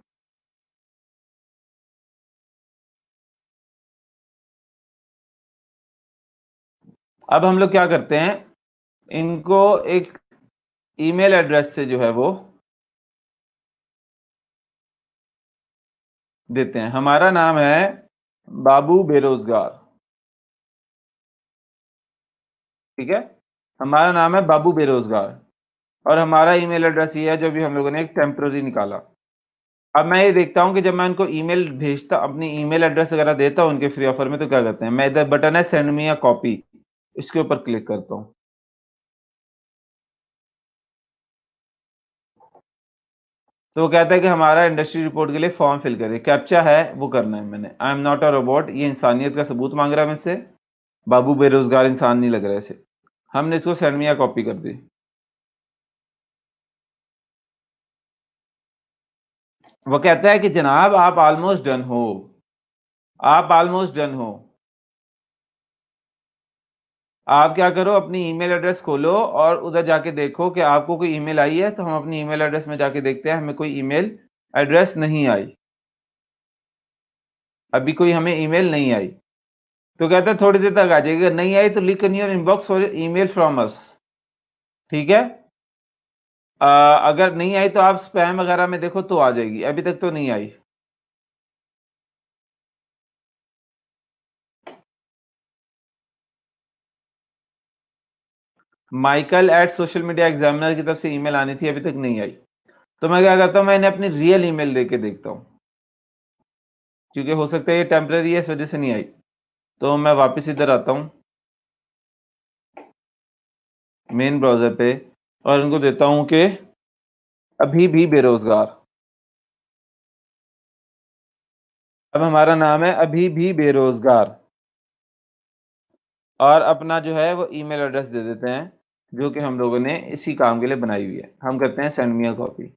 अब हम लोग क्या करते हैं, इनको एक ईमेल एड्रेस से जो है वो देते हैं। हमारा नाम है बाबू बेरोजगार, ठीक है, हमारा नाम है बाबू बेरोजगार, और हमारा ईमेल एड्रेस ये है जो भी हम लोगों ने एक टेम्पररी निकाला। अब मैं ये देखता हूँ कि जब मैं उनको ईमेल भेजता, अपनी ईमेल एड्रेस वगैरह देता हूँ उनके फ्री ऑफर में, तो क्या करते हैं, मैं इधर बटन है सेंड मी अ कॉपी, इसके ऊपर क्लिक करता हूँ। तो वो कहता है कि हमारा इंडस्ट्री रिपोर्ट के लिए फॉर्म फिल करिए, कैप्चा है वो करना है मैंने। I am not a robot, ये इंसानियत का सबूत मांग रहा है मुझसे, बाबू बेरोजगार इंसान नहीं लग रहा है इसे। हमने इसको सेंड मी अ कॉपी कर दी। वो कहता है कि जनाब आप ऑलमोस्ट डन हो, आप ऑलमोस्ट डन हो। आप क्या करो, अपनी ईमेल एड्रेस खोलो और उधर जाके देखो कि आपको कोई ईमेल आई है। तो हम अपनी ईमेल एड्रेस में जाके देखते हैं, हमें कोई ईमेल एड्रेस नहीं आई, अभी कोई हमें ईमेल नहीं आई। तो कहता है थोड़ी देर तक आ जाएगी, अगर नहीं आई तो लिख in your inbox for email from us, ठीक है। अगर नहीं आई तो आप स्पैम वगैरह में देखो तो आ जाएगी, अभी तक तो नहीं आई। Michael at social media examiner की तरफ से ईमेल आनी थी, अभी तक नहीं आई। तो मैं क्या करता हूं, मैं इन्हें अपनी रियल ईमेल देके देखता हूं, क्योंकि हो सकता है ये टेम्पररी है, इस वजह से नहीं आई। तो मैं वापस इधर आता हूं मेन ब्राउजर पे, और इनको देता हूं कि अभी भी बेरोजगार। अब हमारा नाम है अभी भी बेरोजगार, और अपना जो है वो ईमेल एड्रेस दे देते हैं, जो कि हम लोगों ने इसी काम के लिए बनाई हुई है। हम करते हैं सेंड मी अ कॉपी।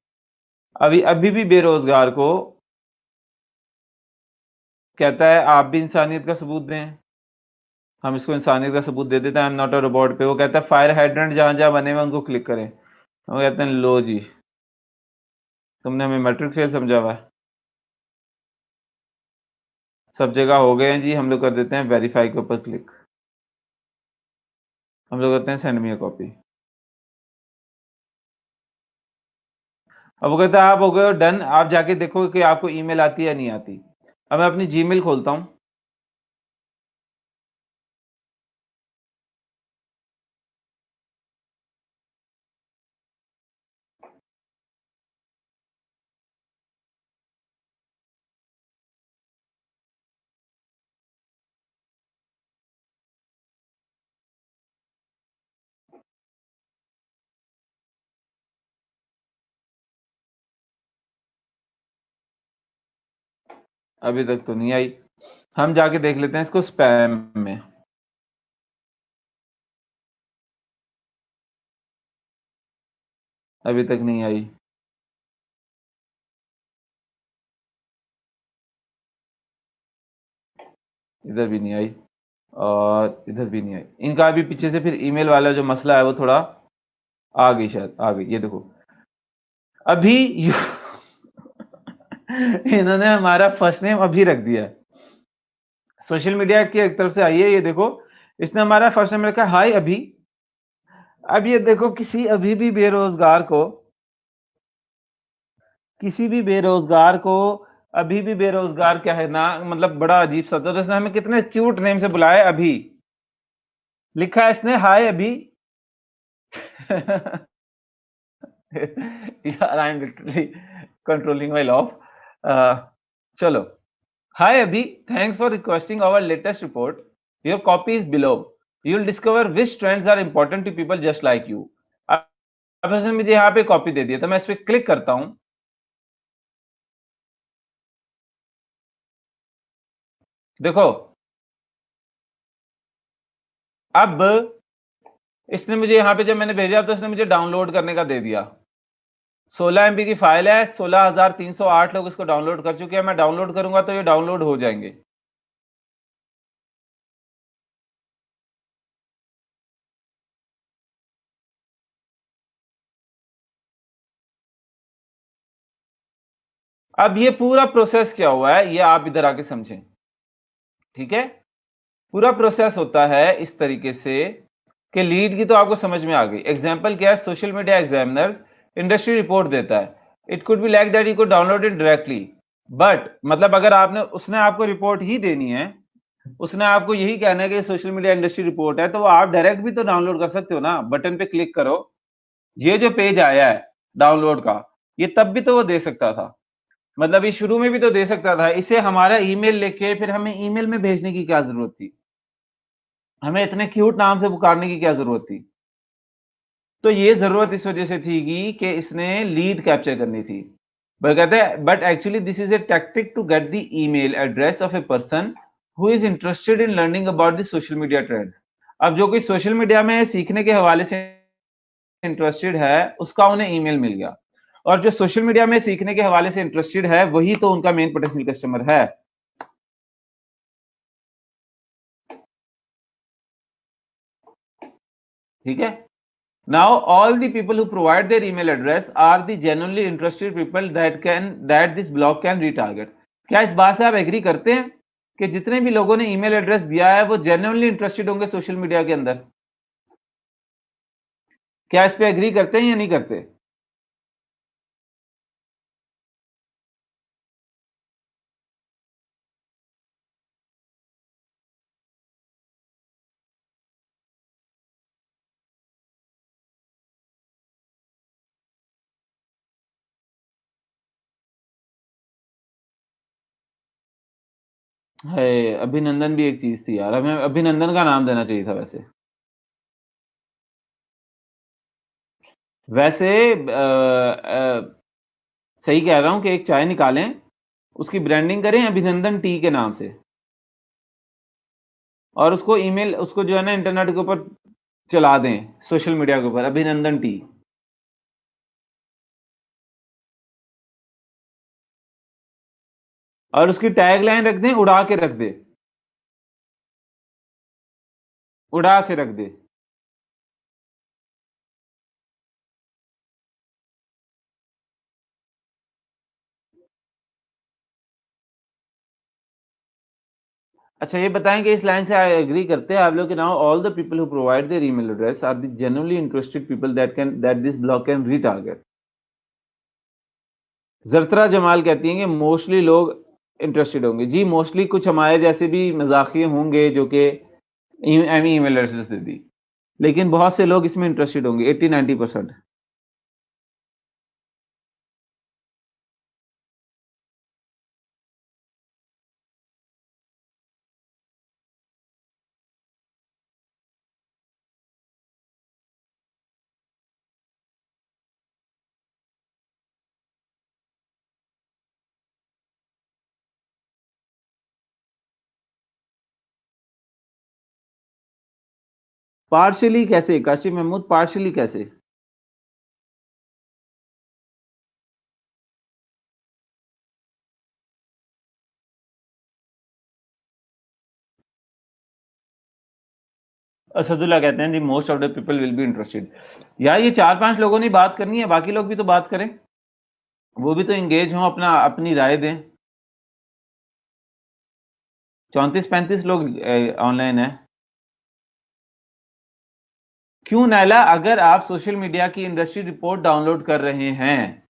अभी अभी भी बेरोजगार को कहता है आप भी इंसानियत का सबूत दें। हम इसको इंसानियत का सबूत दे देते हैं, I am not a robot पे। वो कहता है फायर हाइड्रेंट जहां जहां बने हुए उनको क्लिक करें। हम कहते हैं लो जी, तुमने हमें मैट्रिक फेल समझा हुआ है। सब जगह हो गए हैं जी, हम लोग कर देते हैं वेरीफाई के ऊपर क्लिक। हम लोग करते हैं सेंड मी अ कॉपी। अब वो कहता है आप हो गए हो डन, आप जाके देखो कि आपको ईमेल आती है या नहीं आती। अब मैं अपनी जीमेल खोलता हूं। अभी तक तो नहीं आई। हम जाके देख लेते हैं इसको स्पैम में। अभी तक नहीं आई। इधर भी नहीं आई, और इधर भी नहीं आई। इनका अभी पीछे से फिर ईमेल वाला जो मसला है वो थोड़ा आ गई, शायद आ गई, ये देखो अभी इन्होंने हमारा फर्स्ट नेम अभी रख दिया है। सोशल मीडिया की एक तरफ से आई है, ये देखो, इसने हमारा फर्स्ट नेम रखा हाय अभी। अब ये देखो, किसी भी बेरोजगार को अभी भी बेरोजगार क्या है ना, मतलब बड़ा अजीब सा। तो इसने हमें कितने क्यूट नेम से बुलाया, अभी लिखा है इसने हाय अभी। यार I am literally controlling my laugh. चलो, hi Abhi, thanks for requesting our latest report, your copy is below, you will discover which trends are important to people just like you. अब इसने मुझे यहाँ पे कॉपी दे दिया, तो मैं इस पर क्लिक करता हूं। देखो, अब इसने मुझे यहाँ पे जब मैंने भेजा तो इसने मुझे डाउनलोड करने का दे दिया। 16 MB की फाइल है, 16,308 लोग इसको डाउनलोड कर चुके हैं। मैं डाउनलोड करूंगा तो ये डाउनलोड हो जाएंगे। अब ये पूरा प्रोसेस क्या हुआ है, ये आप इधर आके समझें, ठीक है? पूरा प्रोसेस होता है इस तरीके से कि लीड की तो आपको समझ में आ गई। एग्जाम्पल क्या है, social media examiner industry report देता है। It could be like that you could download it directly, but मतलब अगर आपने उसने आपको रिपोर्ट ही देनी है, उसने आपको यही कहना है कि सोशल मीडिया इंडस्ट्री रिपोर्ट है, तो वो आप डायरेक्ट भी तो डाउनलोड कर सकते हो ना, बटन पे क्लिक करो। ये जो पेज आया है डाउनलोड का, ये तब भी तो वो दे सकता था, मतलब ये शुरू में भी तो दे सकता था। इसे हमारा ईमेल लेके फिर हमें ईमेल में भेजने की क्या जरूरत थी, हमें इतने क्यूट नाम से पुकारने की क्या जरूरत थी? तो ये जरूरत इस वजह से थी कि इसने लीड कैप्चर करनी थी। वह कहते हैं but actually this is a tactic to get the email address of a person who is interested in learning about the social media trend. अब जो कोई सोशल मीडिया में सीखने के हवाले से इंटरेस्टेड है, उसका उन्हें ईमेल मिल गया, और जो सोशल मीडिया में सीखने के हवाले से इंटरेस्टेड है, वही तो उनका मेन पोटेंशियल कस्टमर है। ठीक है? Now all the people who provide their email address are the genuinely interested people that this blog can retarget। क्या इस बात से आप एग्री करते हैं कि जितने भी लोगों ने ईमेल एड्रेस दिया है वो जेन्युइनली इंटरेस्टेड होंगे सोशल मीडिया के अंदर? क्या इस पे एग्री करते हैं या नहीं करते? है, अभिनंदन भी एक चीज थी यार, हमें अभिनंदन का नाम देना चाहिए था वैसे। वैसे सही कह रहा हूं कि एक चाय निकालें, उसकी ब्रांडिंग करें अभिनंदन टी के नाम से, और उसको ईमेल, उसको जो है ना इंटरनेट के ऊपर चला दें, सोशल मीडिया के ऊपर अभिनंदन टी, और उसकी टैगलाइन रख दें उड़ा के रख दे, उड़ा के रख दे। अच्छा ये बताएं कि इस लाइन से एग्री करते हैं आप लोग कि now all the people who provide their email address are the genuinely interested people that this blog can retarget. जरतरा जमाल कहती हैं कि मोस्टली लोग इंटरेस्टेड होंगे। जी मोस्टली कुछ हमारे जैसे भी मजाकिये होंगे जो कि एमी ईमेल एड्रेस दे दी, लेकिन बहुत से लोग इसमें इंटरेस्टेड होंगे, 80-90%। पार्शियली कैसे काशिफ महमूद, पार्शियली कैसे? असदुल्ला कहते हैं जी most of the people will be interested. यार ये 4-5 लोगों ने बात करनी है, बाकी लोग भी तो बात करें, वो भी तो एंगेज हों, अपना अपनी राय दें। 34-35 लोग ऑनलाइन है। क्यों नायला, अगर आप सोशल मीडिया की इंडस्ट्री रिपोर्ट डाउनलोड कर रहे हैं,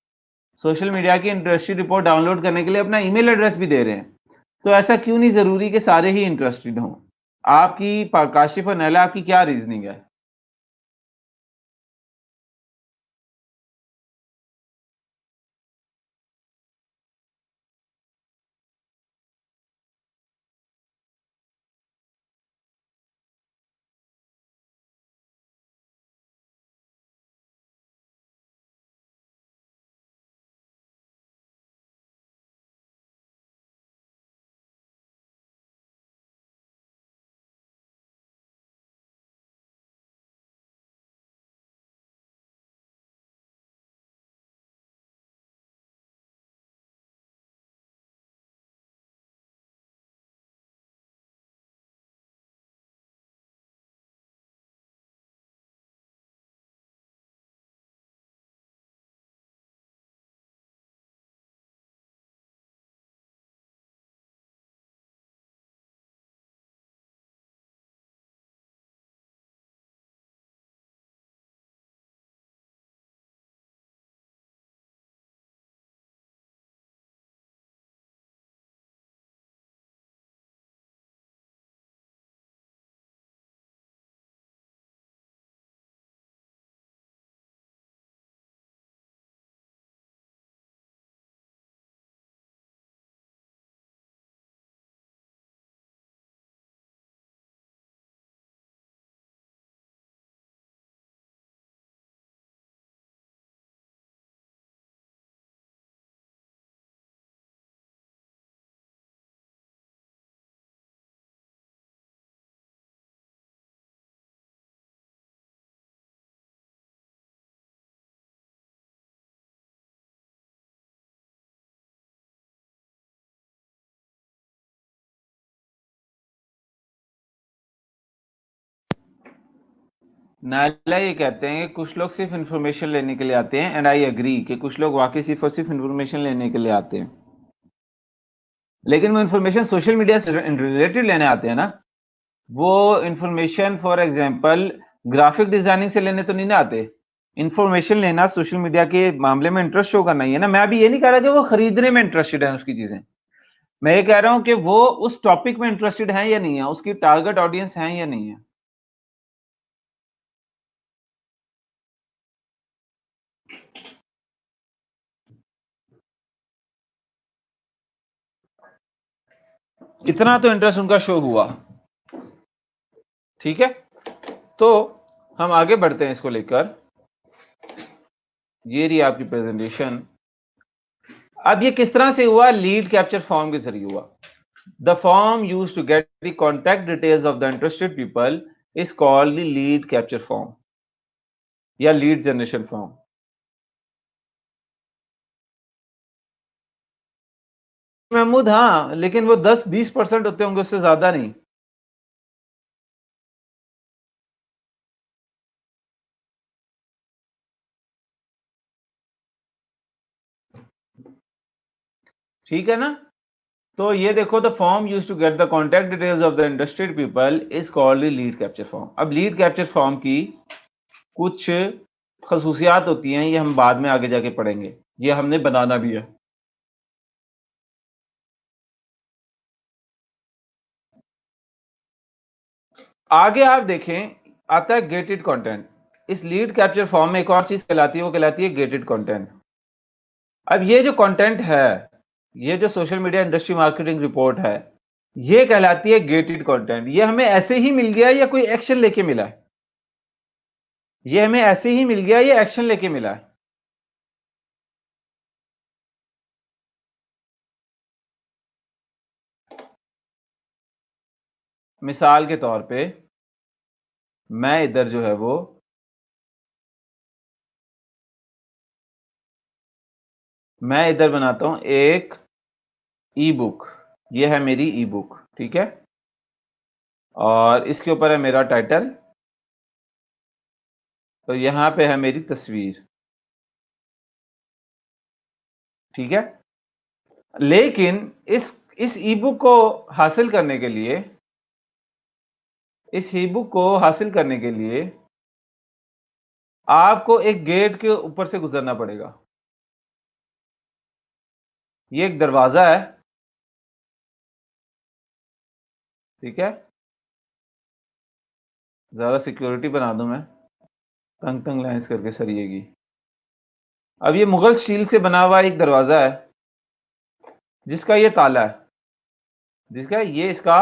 सोशल मीडिया की इंडस्ट्री रिपोर्ट डाउनलोड करने के लिए अपना ईमेल एड्रेस भी दे रहे हैं, तो ऐसा क्यों नहीं जरूरी कि सारे ही इंटरेस्टेड हों? आपकी काशिफ और नैला, आपकी क्या रीजनिंग है? नायला ये कहते हैं कि कुछ लोग सिर्फ इंफॉर्मेशन लेने के लिए आते हैं, एंड आई एग्री कि कुछ लोग वाकई सिर्फ और सिर्फ इंफॉर्मेशन लेने के लिए आते हैं, लेकिन वो इंफॉर्मेशन सोशल मीडिया से रिलेटेड लेने आते हैं ना। वो information for example graphic designing से लेने तो नहीं ना आते। इंफॉर्मेशन लेना सोशल मीडिया के मामले में इंटरेस्ट शो करना ही है ना। मैं अभी ये नहीं कह रहा कि वो खरीदने में इंटरेस्टेड है उसकी चीजें, मैं ये कह रहा हूं कि वो उस टॉपिक में इंटरेस्टेड है या नहीं है, उसकी टारगेट ऑडियंस है या नहीं है। इतना तो इंटरेस्ट उनका शो हुआ, ठीक है। तो हम आगे बढ़ते हैं इसको लेकर। ये रही आपकी प्रेजेंटेशन। अब ये किस तरह से हुआ? लीड कैप्चर फॉर्म के जरिए हुआ। The form use to get the contact details of the interested people is called the lead capture form या लीड जनरेशन फॉर्म। महमूद, हाँ, लेकिन वो 10-20% होते होंगे, उससे ज्यादा नहीं। ठीक है ना। तो ये देखो, the form use to get the contact details of the interested people is called the lead capture form. अब लीड कैप्चर फॉर्म की कुछ खसूसियात होती हैं, ये हम बाद में आगे जाके पढ़ेंगे, ये हमने बनाना भी है। आगे आप देखें, आता है गेटेड कंटेंट। इस लीड कैप्चर फॉर्म में एक और चीज कहलाती है, वो कहलाती है गेटेड कंटेंट। अब ये जो कंटेंट है, ये जो social media industry marketing report है, ये कहलाती है गेटेड कंटेंट। ये हमें ऐसे ही मिल गया या कोई एक्शन लेके मिला है? ये हमें ऐसे ही मिल गया या एक्शन लेके मिला है? मिसाल के तौर पे मैं इधर जो है वो मैं इधर बनाता हूं एक ई बुक। ये है मेरी ई बुक, ठीक है। और इसके ऊपर है मेरा टाइटल, तो यहां पे है मेरी तस्वीर, ठीक है। लेकिन इस ई बुक को हासिल करने के लिए इस ई बुक को हासिल करने के लिए आपको एक गेट के ऊपर से गुजरना पड़ेगा। ये एक दरवाजा है, ठीक है। ज्यादा सिक्योरिटी बना दूं मैं, तंग तंग लाइंस करके सरिये की। अब ये मुगल स्टील से बना हुआ एक दरवाजा है, जिसका ये ताला है, जिसका ये इसका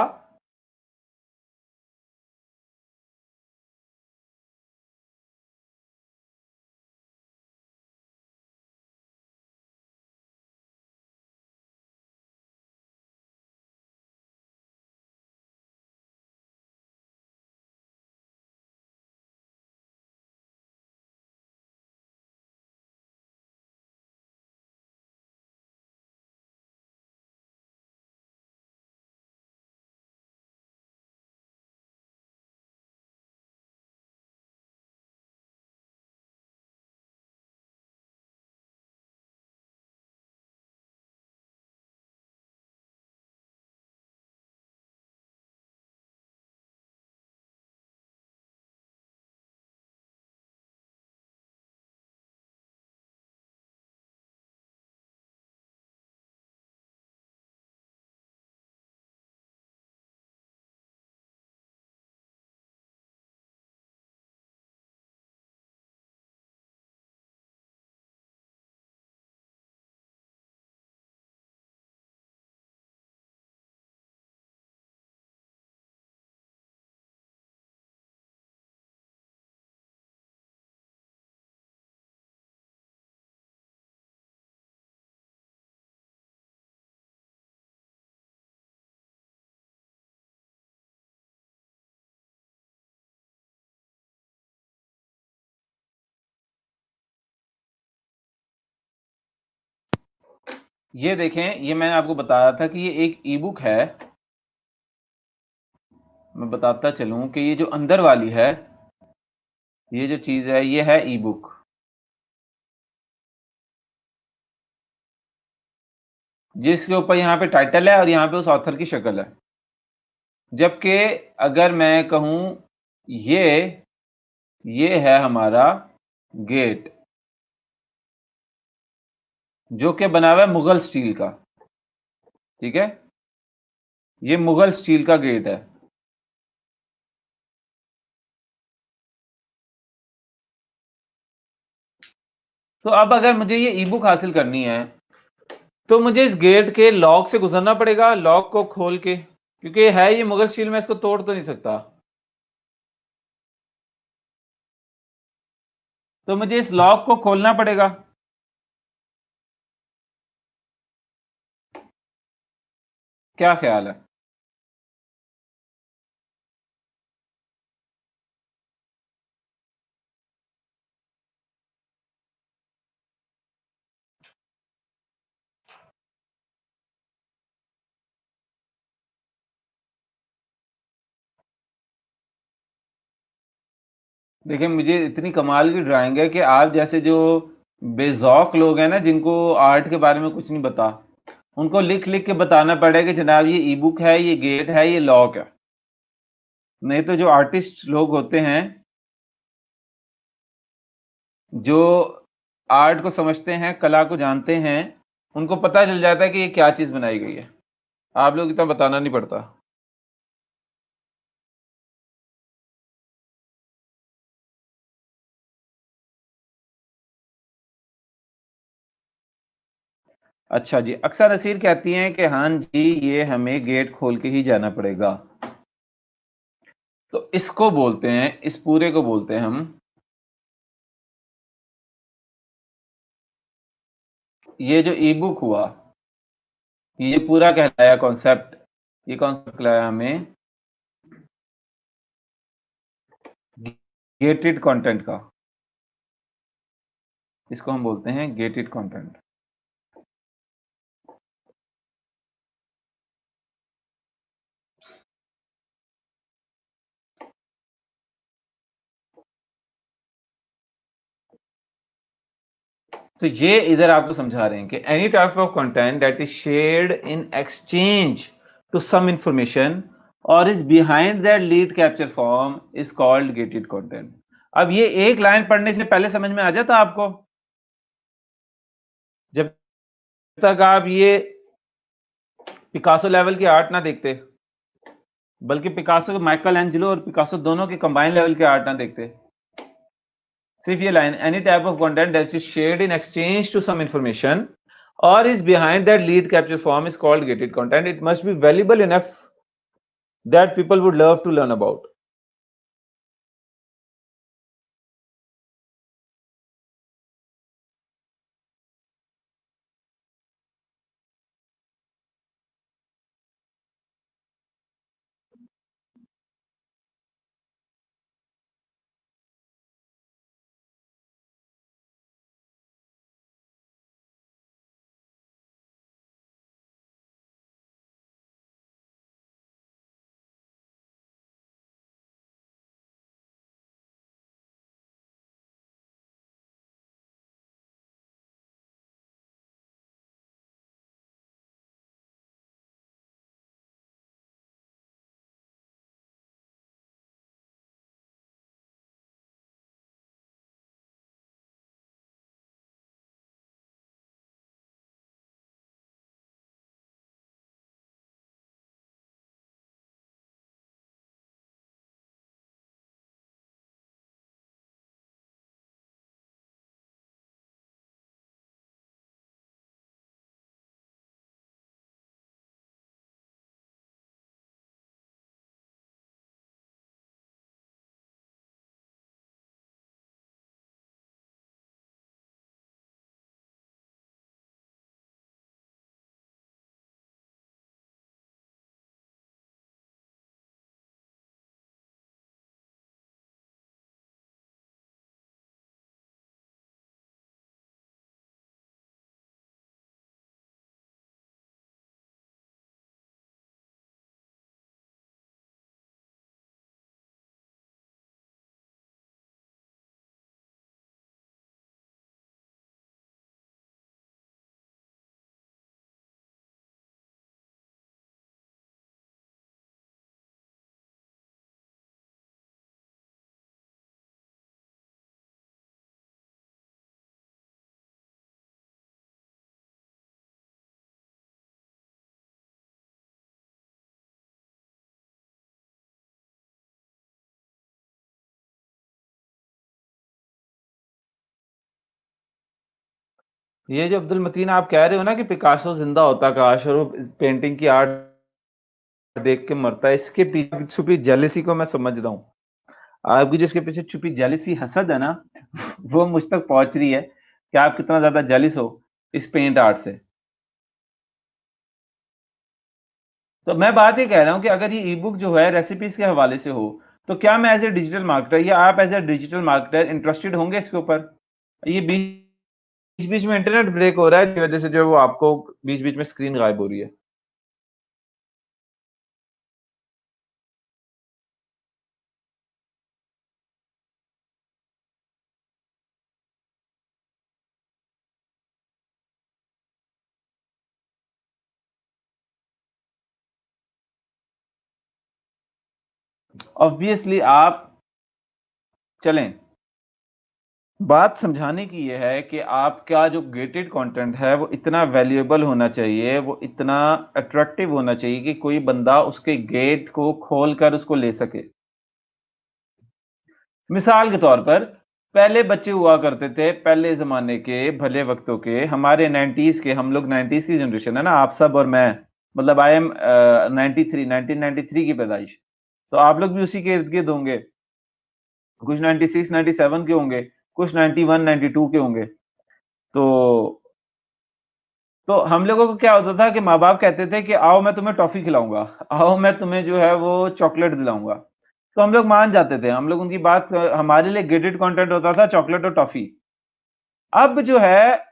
ये देखें, ये मैंने आपको बताया था कि ये एक ई बुक है। मैं बताता चलूं कि ये जो अंदर वाली है, ये जो चीज़ है ये है ई बुक। जिसके ऊपर यहाँ पे टाइटल है और यहाँ पे उस ऑथर की शक्ल है। जबकि अगर मैं कहूँ ये है हमारा गेट, जो कि बना हुआ है मुगल स्टील का, ठीक है? ये मुगल स्टील का गेट है। तो अब अगर मुझे ये ई बुक हासिल करनी है तो मुझे इस गेट के लॉक से गुजरना पड़ेगा, लॉक को खोल के, क्योंकि है ये मुगल स्टील, में इसको तोड़ तो नहीं सकता। तो मुझे इस लॉक को खोलना पड़ेगा। क्या ख्याल है? देखिए, मुझे इतनी कमाल की ड्राइंग है कि आप जैसे जो बेज़ौक लोग हैं ना, जिनको आर्ट के बारे में कुछ नहीं पता, उनको लिख लिख के बताना पड़ेगा कि जनाब ये ई बुक है, ये गेट है, ये लॉक है। नहीं तो जो आर्टिस्ट लोग होते हैं, जो आर्ट को समझते हैं, कला को जानते हैं, उनको पता चल जाता है कि ये क्या चीज़ बनाई गई है। आप लोग इतना बताना नहीं पड़ता। अच्छा जी, अक्सर नसीर कहती हैं कि हाँ जी, ये हमें गेट खोल के ही जाना पड़ेगा। तो इसको बोलते हैं, इस पूरे को बोलते हैं हम, ये जो ई बुक हुआ, ये पूरा कहलाया कॉन्सेप्ट, ये कॉन्सेप्ट कहलाया हमें गेटेड कंटेंट का। इसको हम बोलते हैं गेटेड कंटेंट। तो ये इधर आपको समझा रहे हैं कि any type of content that is shared in exchange to some information और is behind that lead capture form is called gated content. अब ये एक लाइन पढ़ने से पहले समझ में आ जाता आपको? जब तक आप ये पिकासो लेवल की आर्ट ना देखते, बल्कि पिकासो, माइकल एंजेलो और पिकासो दोनों के कंबाइन लेवल के आर्ट ना देखते, सिर्फ ये line, any type of content that is shared in exchange to some information or is behind that lead capture form is called gated content. It must be valuable enough that people would love to learn about. ये जो अब्दुल मतीन आप कह रहे हो ना कि Picasso जिंदा होता काश और वो पेंटिंग की आर्ट देख के मरता है, इसके पीछे छुपी जेलिसी को मैं समझ रहा हूँ। आपकी जो इसके पीछे छुपी जेलिसी हसद है ना, वो मुझ तक पहुंच रही है कि आप कितना ज्यादा जेलिस हो इस पेंट आर्ट से। तो मैं बात ये कह रहा हूँ कि अगर ये ई बुक जो है रेसिपीज के हवाले से हो, तो क्या मैं एज ए डिजिटल मार्केटर या आप as a digital marketer interested होंगे इसके ऊपर? ये बीच बीच में इंटरनेट ब्रेक हो रहा है, की वजह से जो है वो आपको बीच बीच में स्क्रीन गायब हो रही है। ऑब्वियसली आप चलें, बात समझाने की ये है कि आपका जो गेटेड कंटेंट है वो इतना वैल्यूएबल होना चाहिए, वो इतना अट्रैक्टिव होना चाहिए कि कोई बंदा उसके गेट को खोलकर उसको ले सके। मिसाल के तौर पर पहले बच्चे हुआ करते थे, पहले ज़माने के भले वक़्तों के, हमारे 90s के, हम लोग 90s की जनरेशन है ना, आप सब और मैं, मतलब आई एम 93 1993 की पैदाइश। तो आप लोग भी उसी के इर्द-गिर्द होंगे। कुछ 96, 97 के होंगे, कुछ 91, 92 के होंगे। तो हम लोगों को क्या होता था कि माँ-बाप कहते थे कि आओ मैं तुम्हें टॉफ़ी खिलाऊँगा, आओ मैं तुम्हें जो है वो चॉकलेट दिलाऊँगा। तो हम लोग मान जाते थे, हम लोग उनकी बात हमारे लिए गेटेड कंटेंट होता था चॉकलेट और टॉफ़ी। अब जो है,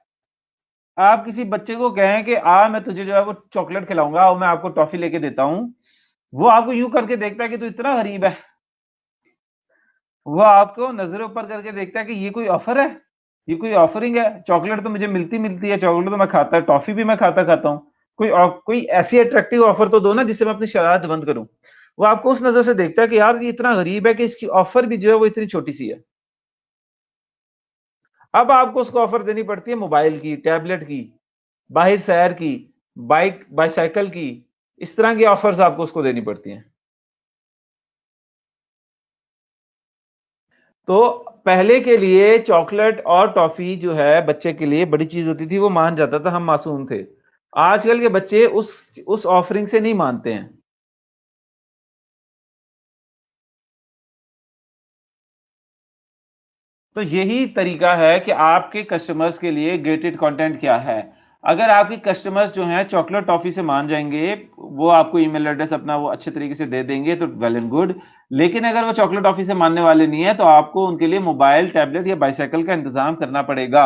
आप किसी बच्चे को कहें कि मैं तुझे जो है वो चॉकलेट खिलाऊँगा और मैं आपको टॉफ़ी लेके देता हूँ। वो आपको यूँ करके देखता है कि तू इतना गरीब है। वो आपको नज़रें ऊपर करके देखता है कि ये कोई ऑफ़र है? ये कोई ऑफ़रिंग है? चॉकलेट तो मुझे मिलती है, चॉकलेट तो मैं खाता टॉफ़ी भी मैं खाता हूँ। कोई ऐसी अट्रैक्टिव ऑफ़र तो दो ना जिससे मैं अपनी शरारत बंद करूँ। वो आपको उस नज़र से देखता है कि यार ये इतना गरीब है कि इसकी ऑफ़र भी जो है वो इतनी छोटी-सी है। अब आपको उसको ऑफ़र देनी पड़ती है मोबाइल की, टैबलेट की, बाहर सैर की, बाइसाइकिल की, इस तरह की ऑफ़र्स आपको उसको देनी पड़ती हैं। तो पहले के लिए चॉकलेट और टॉफ़ी जो है बच्चे के लिए बड़ी चीज़ होती थी, वो मान जाता था, हम मासूम थे। आजकल के बच्चे उस ऑफ़रिंग से नहीं मानते हैं। तो यही तरीका है कि आपके कस्टमर्स के लिए गेटेड कंटेंट क्या है। अगर आपके कस्टमर्स जो हैं चॉकलेट टॉफ़ी से मान जाएँगे, वो आपको ईमेल एड्रेस अपना वो अच्छे तरीके से दे देंगे तो वेल एंड गुड। लेकिन अगर वो चॉकलेट टॉफ़ी से मानने वाले नहीं हैं, तो आपको उनके लिए मोबाइल, टैबलेट या बाइसाइकिल का इंतज़ाम करना पड़ेगा।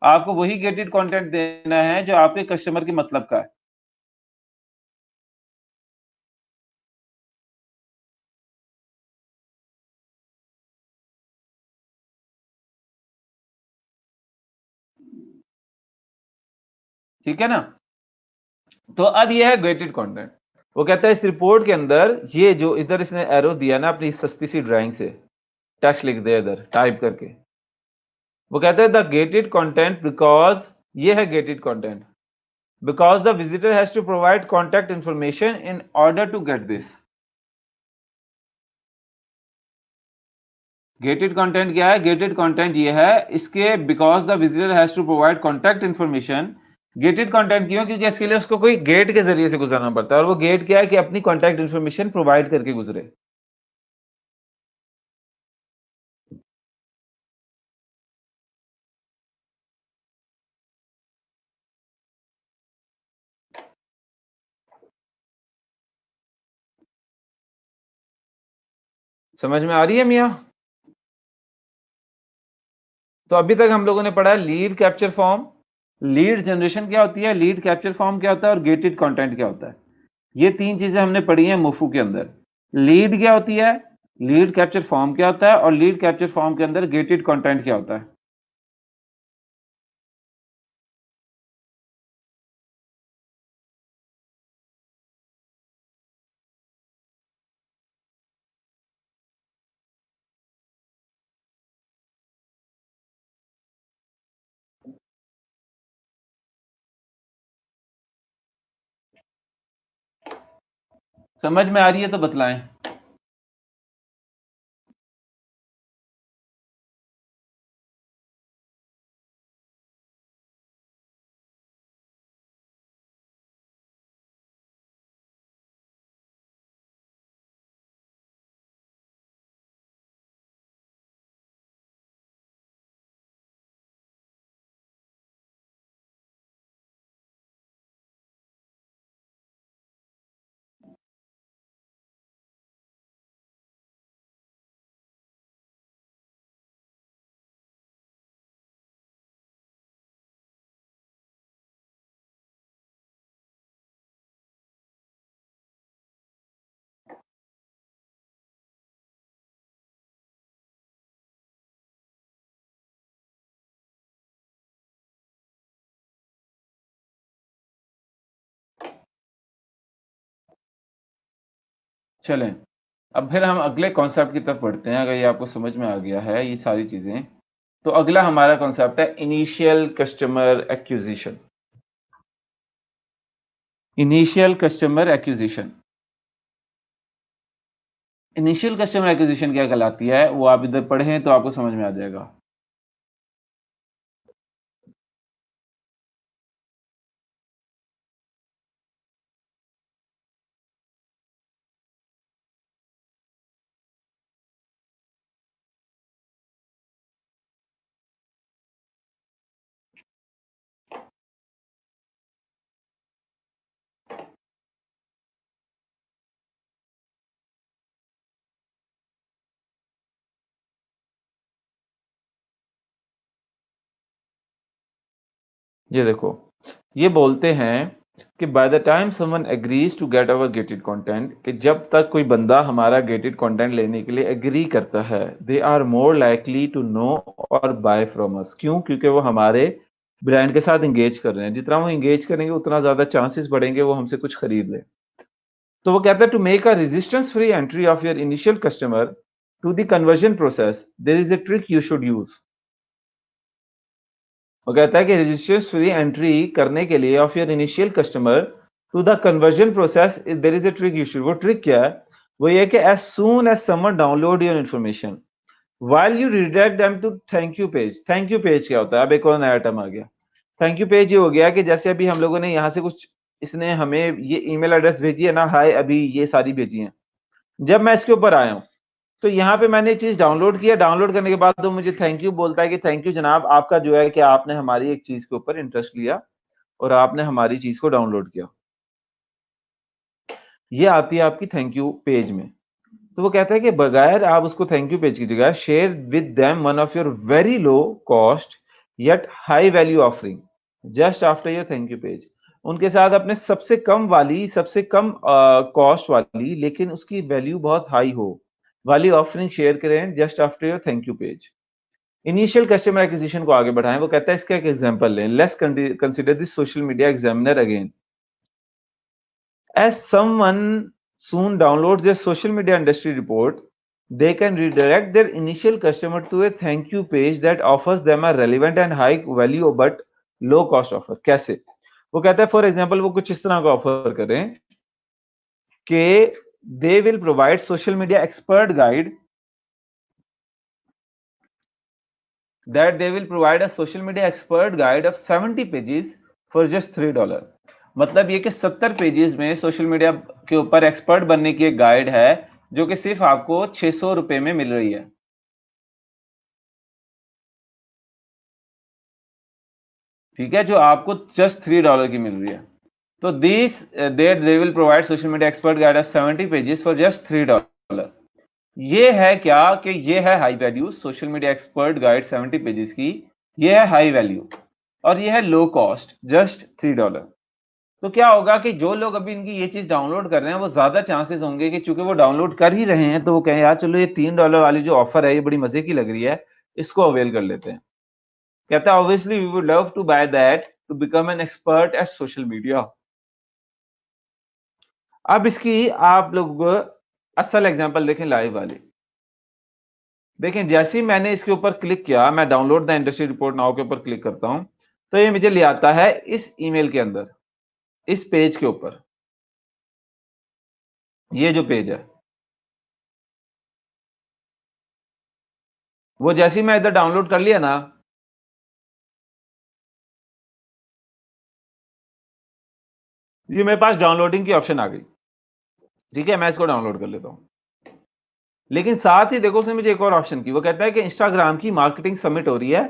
आपको वही गेटेड कंटेंट देना है जो आपके कस्टमर के मतलब का है। ठीक है ना? तो अब ये है गेटेड कंटेंट। वो कहता है इस रिपोर्ट के अंदर ये जो इधर इसने एरो दिया ना अपनी सस्ती सी ड्राइंग से, टेक्स्ट लिख दिया इधर टाइप करके। वो कहता है द गेटेड कंटेंट बिकॉज़ ये है gated content because the visitor has to provide contact information in order to get this. Gated content क्या है? गेटेड कंटेंट ये है इसके because the visitor has to provide contact information. Gated content क्यों? क्योंकि इसके लिए उसको कोई गेट के ज़रिए से गुज़रना पड़ता है और वो गेट क्या है कि अपनी कॉन्टैक्ट इन्फॉर्मेशन प्रोवाइड करके गुज़रे। समझ में आ रही है मियाँ? तो अभी तक हम लोगों ने पढ़ा है lead capture form, lead generation क्या होती है, लीड कैप्चर फॉर्म क्या होता है और गेटेड कंटेंट क्या होता है। ये 3 चीज़ें हमने पढ़ी हैं मोफू के अंदर। लीड क्या होती है, लीड कैप्चर फॉर्म क्या होता है और लीड कैप्चर फॉर्म के अंदर गेटेड कंटेंट क्या होता है। समझ में आ रही है तो बतलाएँ। चलें, अब फिर हम अगले कॉन्सेप्ट की तरफ बढ़ते हैं। अगर ये आपको समझ में आ गया है ये सारी चीज़ें, तो अगला हमारा कॉन्सेप्ट है initial customer acquisition. Initial customer acquisition. Initial customer acquisition क्या कहलाती है, वो आप इधर पढ़ें तो आपको समझ में आ जाएगा। ये देखो, ये बोलते हैं कि by the time someone agrees to get our gated content, कि जब तक कोई बंदा हमारा गेटेड कंटेंट लेने के लिए एग्री करता है, they are more likely to know or buy from us. क्यों? क्योंकि वो हमारे ब्रांड के साथ इंगेज कर रहे हैं। जितना वो इंगेज करेंगे उतना ज्यादा चांसेस बढ़ेंगे वो हमसे कुछ खरीद ले। तो वो कहता है to make a resistance free entry of your initial customer to the conversion process there is a trick you should use. वो कहता है कि रेजिस्टेंस फ्री एंट्री करने के लिए of your initial customer to the conversion process there is a trick you should. वो trick क्या है? वो ये कि as soon as someone download your information while you redirect them to thank you page. Thank you page क्या होता है? अब एक और नया आइटम आ गया। थैंक यू पेज ये हो गया कि जैसे अभी हम लोगों ने यहाँ से कुछ, इसने हमें ये ईमेल एड्रेस भेजी है ना, हाय अभी ये सारी भेजी है। जब मैं इसके ऊपर आया हूँ तो यहाँ पे मैंने ये चीज डाउनलोड किया। डाउनलोड करने के बाद तो मुझे थैंक यू बोलता है कि थैंक यू जनाब, आपका जो है कि आपने हमारी एक चीज के ऊपर इंटरेस्ट लिया और आपने हमारी चीज को डाउनलोड किया। ये आती है आपकी थैंक यू पेज में। तो वो कहता है कि बगैर आप उसको थैंक यू पेज की जगह share with them one of your very low cost yet high value offering just after your thank you page. उनके साथ अपने सबसे कम वाली, सबसे कम कॉस्ट वाली लेकिन उसकी वैल्यू बहुत हाई हो वाली ऑफरिंग शेयर करें just after your thank you page. Initial customer acquisition को आगे बढ़ाएं। वो कहता है इसका एक एग्जांपल लें। Let's consider this social media examiner again. As someone soon downloads their social media industry report, they can redirect their initial customer to a thank you page that offers them a relevant and high value but low cost offer। कैसे? वो कहता है for example वो कुछ इस तरह का offer करें कि दे will provide social media expert guide, that they will provide a social media expert guide of 70 pages for just $3। मतलब ये कि 70 पेजेस में सोशल मीडिया के ऊपर एक्सपर्ट बनने की एक गाइड है जो कि सिर्फ आपको 600 रुपए में मिल रही है। ठीक है, जो आपको जस्ट $3 की मिल रही है। तो this that they will provide social media expert guide of 70 pages for just $3। ये है क्या कि ये है high value social media expert guide 70 pages की। ये है हाई वैल्यू और ये है लो कॉस्ट जस्ट $3। तो क्या होगा कि जो लोग अभी इनकी ये चीज डाउनलोड कर रहे हैं वो ज्यादा चांसेस होंगे कि चूंकि वो डाउनलोड कर ही रहे हैं तो वो कहें यार चलो ये $3 वाली जो ऑफर है ये बड़ी मजे की लग रही है, इसको अवेल कर लेते हैं। कहता है obviously we would love to buy that to become an expert at social media. अब इसकी आप लोग असल एग्जांपल देखें लाइव वाली। देखें जैसे ही मैंने इसके ऊपर क्लिक किया, मैं download the industry report now के ऊपर क्लिक करता हूं तो ये मुझे ले आता है इस ईमेल के अंदर, इस पेज के ऊपर। ये जो पेज है वो जैसे ही मैं इधर डाउनलोड कर लिया ना, ये मेरे पास डाउनलोडिंग की ऑप्शन आ गई। ठीक है, मैं इसको डाउनलोड कर लेता हूं। लेकिन साथ ही देखो उसने मुझे एक और ऑप्शन की। वो कहता है कि इंस्टाग्राम की मार्केटिंग समिट हो रही है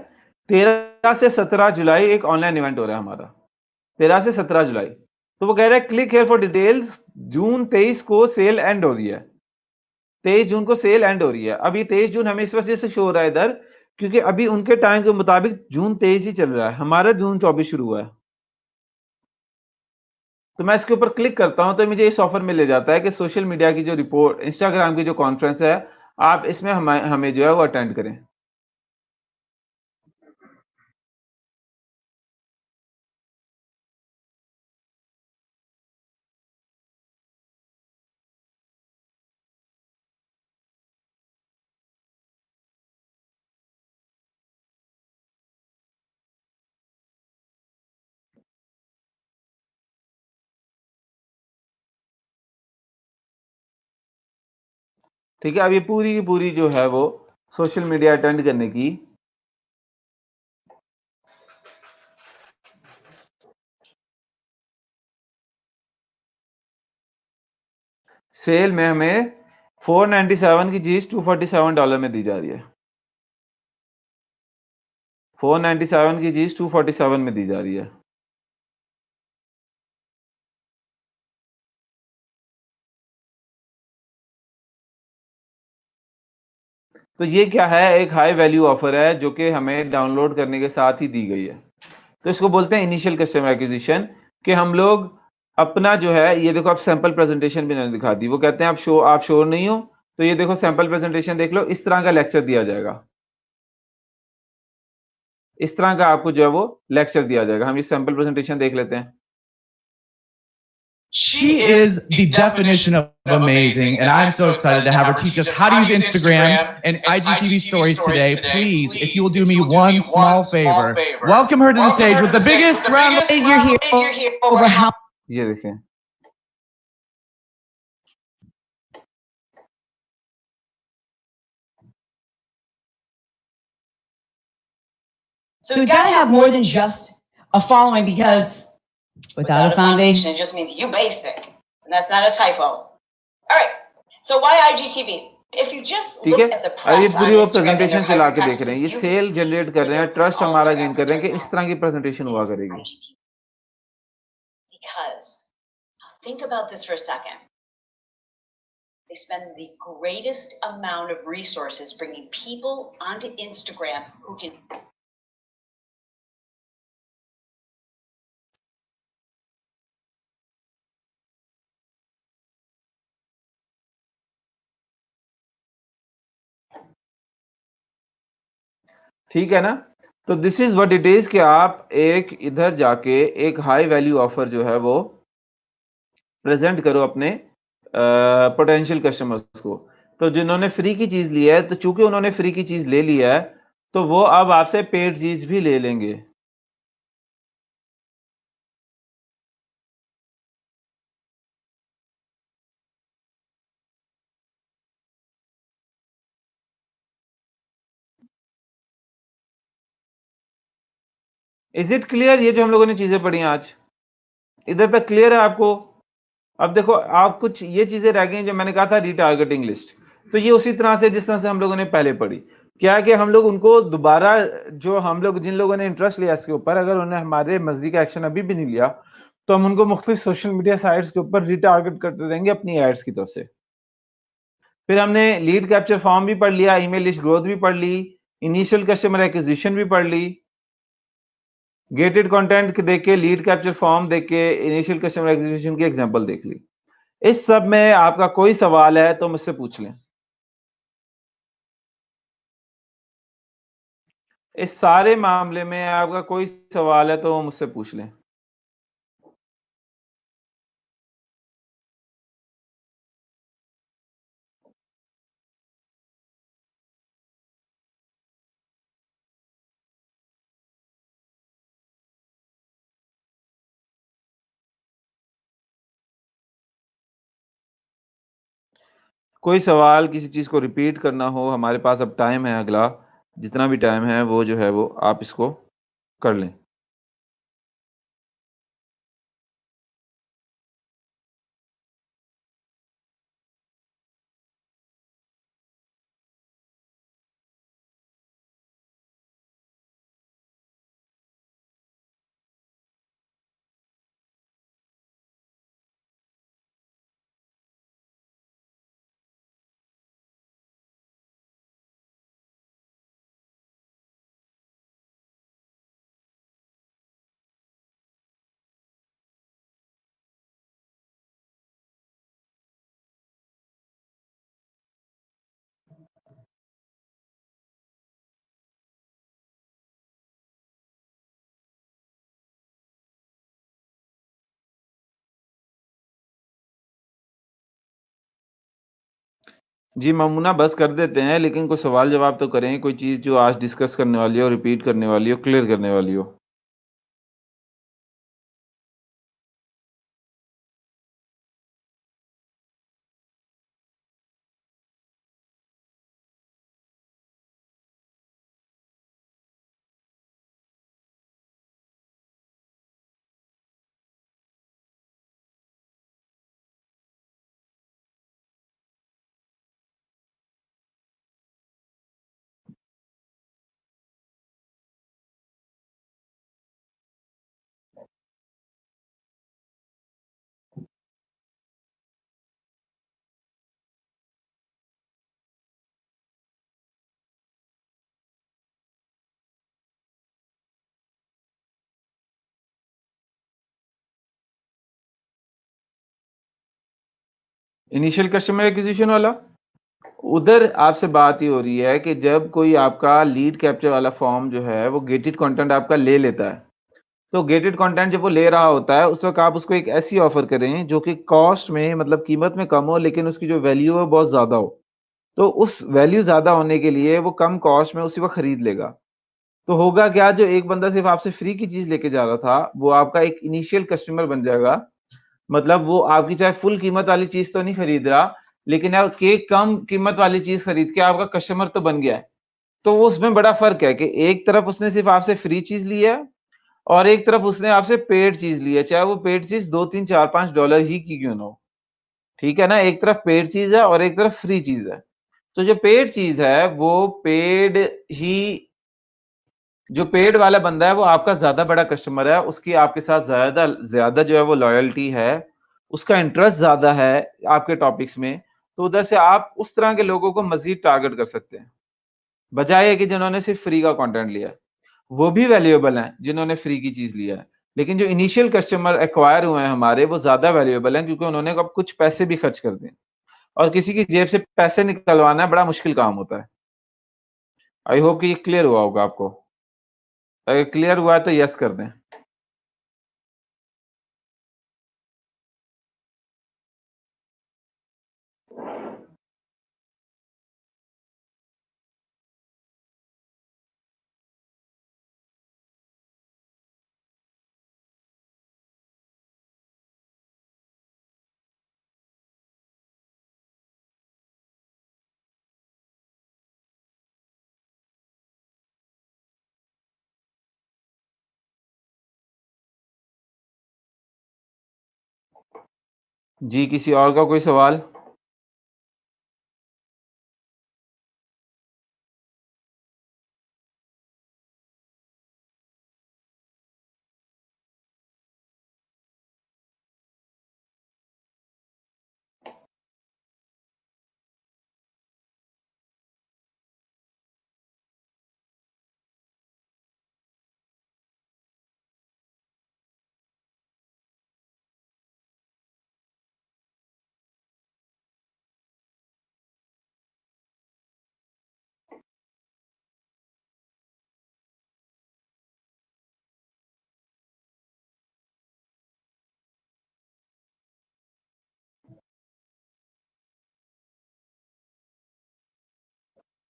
13 से 17 जुलाई। एक ऑनलाइन इवेंट हो रहा है हमारा 13 से 17 जुलाई। तो वो कह रहा है क्लिक हेयर फॉर डिटेल्स। जून 23 को सेल एंड हो रही है। 23 जून को सेल एंड हो रही है। अब ये 23 जून हमें इस वजह से शो हो रहा है इधर क्योंकि अभी उनके टाइम के मुताबिक जून 23 ही चल रहा है, हमारा जून 24 शुरू हुआ है। तो मैं इसके ऊपर क्लिक करता हूं तो मुझे इस ऑफर में ले जाता है कि सोशल मीडिया की जो रिपोर्ट, इंस्टाग्राम की जो कॉन्फ्रेंस है, आप इसमें हमें हमें जो है वो अटेंड करें। ठीक है, अब ये पूरी की पूरी जो है वो सोशल मीडिया अटेंड करने की सेल में हमें 497 की चीज $247 में दी जा रही है। 497 की चीज 247 में दी जा रही है। तो ये क्या है, एक हाई वैल्यू ऑफर है जो कि हमें डाउनलोड करने के साथ ही दी गई है। तो इसको बोलते हैं इनिशियल कस्टमर एक्विजिशन, कि हम लोग अपना जो है, ये देखो आप सैंपल प्रेजेंटेशन भी मैंने दिखा दी। वो कहते हैं आप श्योर नहीं हो, तो ये देखो सैंपल प्रेजेंटेशन देख लो, इस तरह का लेक्चर दिया जाएगा। इस तरह का आपको जो है वो लेक्चर दिया जाएगा। हम ये सैंपल प्रेजेंटेशन देख लेते हैं। She is the definition of amazing, and I'm so excited to have her teach us how to use Instagram and IGTV stories today. Please, if you will do me one small favor, welcome her to the stage with the biggest round of You're here over how ये देखें, So you gotta have more than just a following, because without a foundation, it just means you basic. And that's not a typo. All right. So why IGTV? If you just ठीक look है। at the अब ये press पूरी on वो Instagram and their presentation चला hiring के देख रहे हैं, ये practices, सेल जनरेट कर रहे हैं, ट्रस्ट all हमारा their गेन कर रहे हैं कि efforts इस तरह की प्रेजेंटेशन हुआ is करेगी। IGTV. Because think about this for a second. They spend the greatest amount of resources bringing people onto Instagram who can ठीक है ना। तो this is what it is, कि आप एक इधर जाके एक हाई वैल्यू ऑफर जो है वो प्रेजेंट करो अपने पोटेंशियल कस्टमर्स को। तो जिन्होंने फ्री की चीज ली है, तो चूंकि उन्होंने फ्री की चीज ले ली है, तो वो अब आपसे पेड चीज भी ले लेंगे। इज इट क्लियर, ये जो हम लोगों ने चीजें पढ़ी आज, इधर तक क्लियर है आपको? अब देखो, आप कुछ ये चीजें रह गई जो मैंने कहा था, रिटारगेटिंग लिस्ट। तो ये उसी तरह से जिस तरह से हम लोगों ने पहले पढ़ी, क्या है कि हम लोग उनको दोबारा, जो हम लोग जिन लोगों ने इंटरेस्ट लिया इसके ऊपर, अगर उन्हें हमारे मर्जी का एक्शन अभी भी नहीं लिया, तो हम उनको मुख्तलिफ सोशल मीडिया साइट्स के ऊपर रिटारगेट करते रहेंगे अपनी एड्स की तरफ से। फिर हमने लीड कैप्चर फॉर्म भी पढ़ लिया, ईमेल लिस्ट ग्रोथ भी पढ़ ली, इनिशियल कस्टमर एक्विजिशन भी पढ़ ली, गेटेड कंटेंट देख के, लीड कैप्चर फॉर्म देख के, इनिशियल कस्टमर एक्विजिशन की एग्जांपल देख ली। इस सब में आपका कोई सवाल है तो मुझसे पूछ लें। इस सारे मामले में आपका कोई सवाल है तो मुझसे पूछ लें। कोई सवाल, किसी चीज को रिपीट करना हो, हमारे पास अब टाइम है, अगला जितना भी टाइम है वो जो है वो आप इसको कर लें। जी मामूना, बस कर देते हैं, लेकिन कोई सवाल जवाब तो करें, कोई चीज जो आज डिस्कस करने वाली हो, रिपीट करने वाली हो, क्लियर करने वाली हो। इनिशियल कस्टमर एक्विजिशन वाला, उधर आपसे बात ही हो रही है कि जब कोई आपका लीड कैप्चर वाला फॉर्म जो है वो गेटेड कंटेंट आपका ले लेता है, तो गेटेड कंटेंट जब वो ले रहा होता है उस वक्त आप उसको एक ऐसी ऑफर करें जो कि कॉस्ट में मतलब कीमत में कम हो लेकिन उसकी जो वैल्यू है बहुत ज्यादा हो। तो उस वैल्यू ज्यादा होने के लिए वो कम कॉस्ट में उसी वक्त खरीद लेगा। तो होगा क्या, जो एक बंदा सिर्फ आपसे फ्री की चीज लेके जा रहा था वो आपका एक इनिशियल कस्टमर बन जाएगा। मतलब वो आपकी चाहे फुल कीमत वाली चीज तो नहीं खरीद रहा, लेकिन अब के कम कीमत वाली चीज खरीद के आपका कस्टमर तो बन गया है। तो वो उसमें बड़ा फर्क है कि एक तरफ उसने सिर्फ आपसे फ्री चीज ली है और एक तरफ उसने आपसे पेड चीज ली है, चाहे वो पेड चीज 2 3 4 5 डॉलर ही की क्यों ना हो। ठीक है ना, एक तरफ पेड चीज है और एक तरफ फ्री चीज है। तो जो पेड चीज है वो पेड ही, जो पेड वाला बंदा है वो आपका ज्यादा बड़ा कस्टमर है, उसकी आपके साथ ज्यादा ज्यादा जो है वो लॉयल्टी है, उसका इंटरेस्ट ज्यादा है आपके टॉपिक्स में। तो उधर से आप उस तरह के लोगों को मजीद टारगेट कर सकते हैं, बजाय कि जिन्होंने सिर्फ फ्री का कंटेंट लिया है। वो भी वैल्यूएबल हैं जिन्होंने फ्री की चीज लिया है, लेकिन जो इनिशियल कस्टमर एक्वायर हुए हैं हमारे वो ज्यादा वैल्यूएबल हैं क्योंकि उन्होंने अब कुछ पैसे भी खर्च कर दिए, और किसी की जेब से पैसे निकलवाना बड़ा मुश्किल काम होता है। आई होप कि ये क्लियर हुआ होगा आपको। अगर क्लियर हुआ है तो यस कर दें। जी, किसी और का कोई सवाल?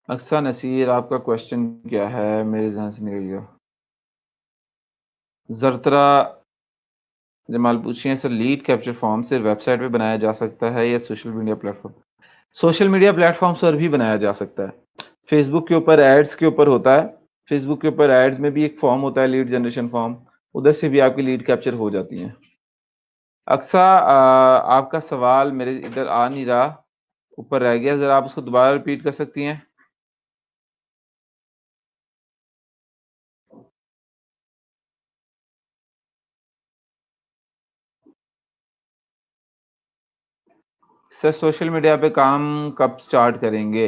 अक्सा नसीर, आपका क्वेश्चन क्या है? मेरे ध्यान से निकल गया। जरतरा जमाल पूछिए सर, लीड कैप्चर फॉर्म सिर्फ वेबसाइट पे बनाया जा सकता है या social media platform? Social media platform पर भी बनाया जा सकता है। फेसबुक के ऊपर एड्स के ऊपर होता है, फेसबुक के ऊपर एड्स में भी एक फॉर्म होता है, लीड जनरेशन फॉर्म, उधर से भी आपकी लीड कैप्चर हो जाती है। अक्सा, आपका सवाल मेरे इधर आ नहीं रहा, ऊपर रह गया, जरा आप उसको दोबारा रिपीट कर सकती हैं? सर सोशल मीडिया पे काम कब स्टार्ट करेंगे?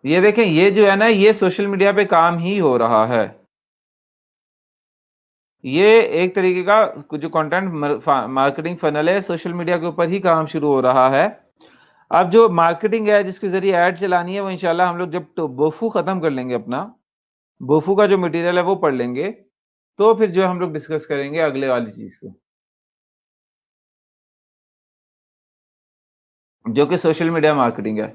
ये देखें, ये जो है ना, ये सोशल मीडिया पे काम ही हो रहा है। ये एक तरीके का जो कंटेंट मार्केटिंग फनल है, सोशल मीडिया के ऊपर ही काम शुरू हो रहा है। अब जो मार्केटिंग है जिसके जरिए ऐड चलानी है वो इंशाल्लाह हम लोग जब तो बोफू खत्म कर लेंगे अपना, बोफू का जो मटेरियल है वो पढ़ लेंगे, तो फिर जो हम लोग डिस्कस करेंगे अगले वाली चीज को, जो कि सोशल मीडिया मार्केटिंग है।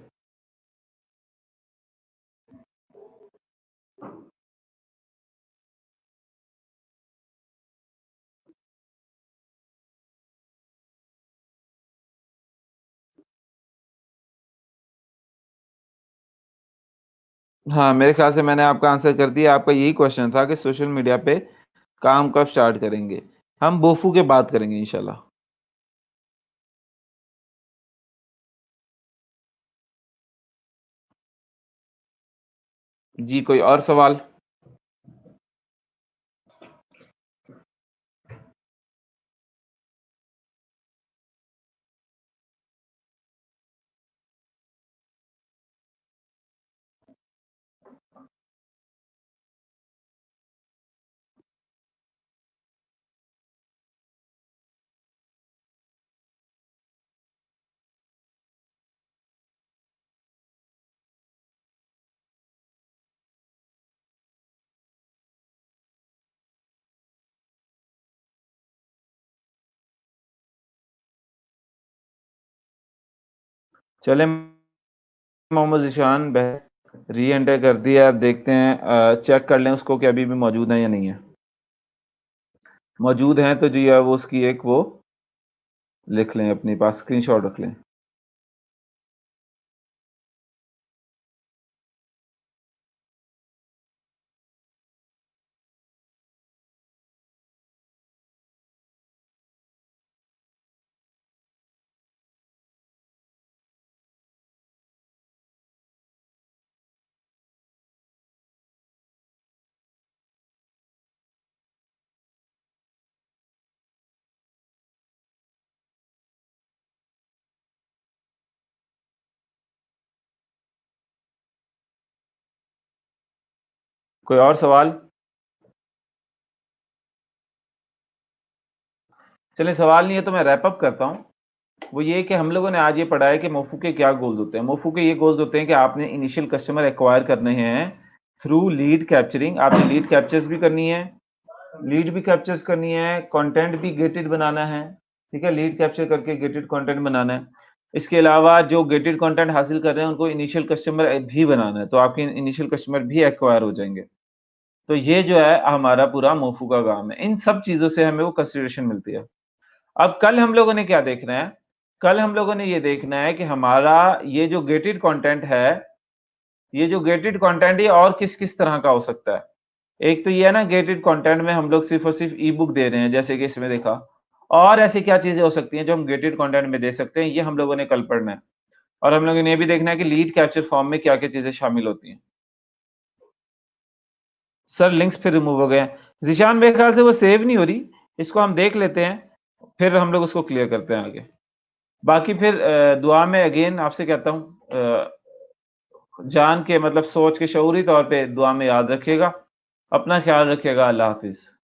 हाँ, मेरे ख्याल से मैंने आपका आंसर कर दिया। आपका यही क्वेश्चन था कि सोशल मीडिया पे काम कब स्टार्ट करेंगे। हम बोफू के बात करेंगे इंशाल्लाह। जी, कोई और सवाल? चले मोहम्मद ज़ीशान री एंटर कर दिया। अब देखते हैं, चेक कर लें उसको कि अभी भी मौजूद है या नहीं है। मौजूद हैं तो जी वो उसकी एक वो लिख लें, अपने पास स्क्रीनशॉट रख लें। कोई और सवाल? चलिए, सवाल नहीं है तो मैं रैप अप करता हूँ। वो ये कि हम लोगों ने आज ये पढ़ा है कि मोफू के क्या गोल्स होते हैं। मोफू के ये गोल्स होते हैं कि आपने इनिशियल कस्टमर एक्वायर करने हैं थ्रू लीड कैप्चरिंग। आपने लीड कैप्चर्स भी करनी है, लीड भी कैप्चर्स करनी है, कंटेंट भी गेटेड बनाना है, ठीक है, लीड कैप्चर करके गेटेड कंटेंट बनाना है। इसके अलावा जो गेटेड कंटेंट हासिल कर रहे हैं उनको इनिशियल कस्टमर भी बनाना है, तो आपके इनिशियल कस्टमर भी एक्वायर हो जाएंगे। तो ये जो है हमारा पूरा मोफू का काम है। इन सब चीजों से हमें वो कंसिडरेशन मिलती है। अब कल हम लोगों ने क्या देखना है? कल हम लोगों ने ये देखना है कि हमारा ये जो गेटेड कंटेंट है, ये जो गेटेड कंटेंट ये और किस-किस तरह का हो सकता है। एक तो ये है ना, गेटेड कंटेंट में हम लोग सिर्फ़ और सिर्फ़ ई-बुक दे रहे हैं, जैसे कि इसमें देखा। और ऐसी क्या चीज़ें हो सकती हैं जो हम गेटेड कंटेंट में दे सकते हैं, ये हम लोगों ने कल पढ़ना है। और हम लोगों ने ये भी देखना है कि लीड कैप्चर फॉर्म में क्या-क्या चीज़ें शामिल होती हैं। सर लिंक्स फिर रिमूव हो गए हैं। ज़ीशान मेरे ख़्याल से वो सेव नहीं हो रही, इसको हम देख लेते हैं, फिर हम लोग उसको क्लियर करते हैं आगे। बाकी फिर दुआ में अगेन आपसे कहता हूँ, जान के मतलब सोच के शऊरी तौर पे दुआ में याद रखिएगा। अपना ख्याल रखिएगा। अल्लाह हाफ़िज़।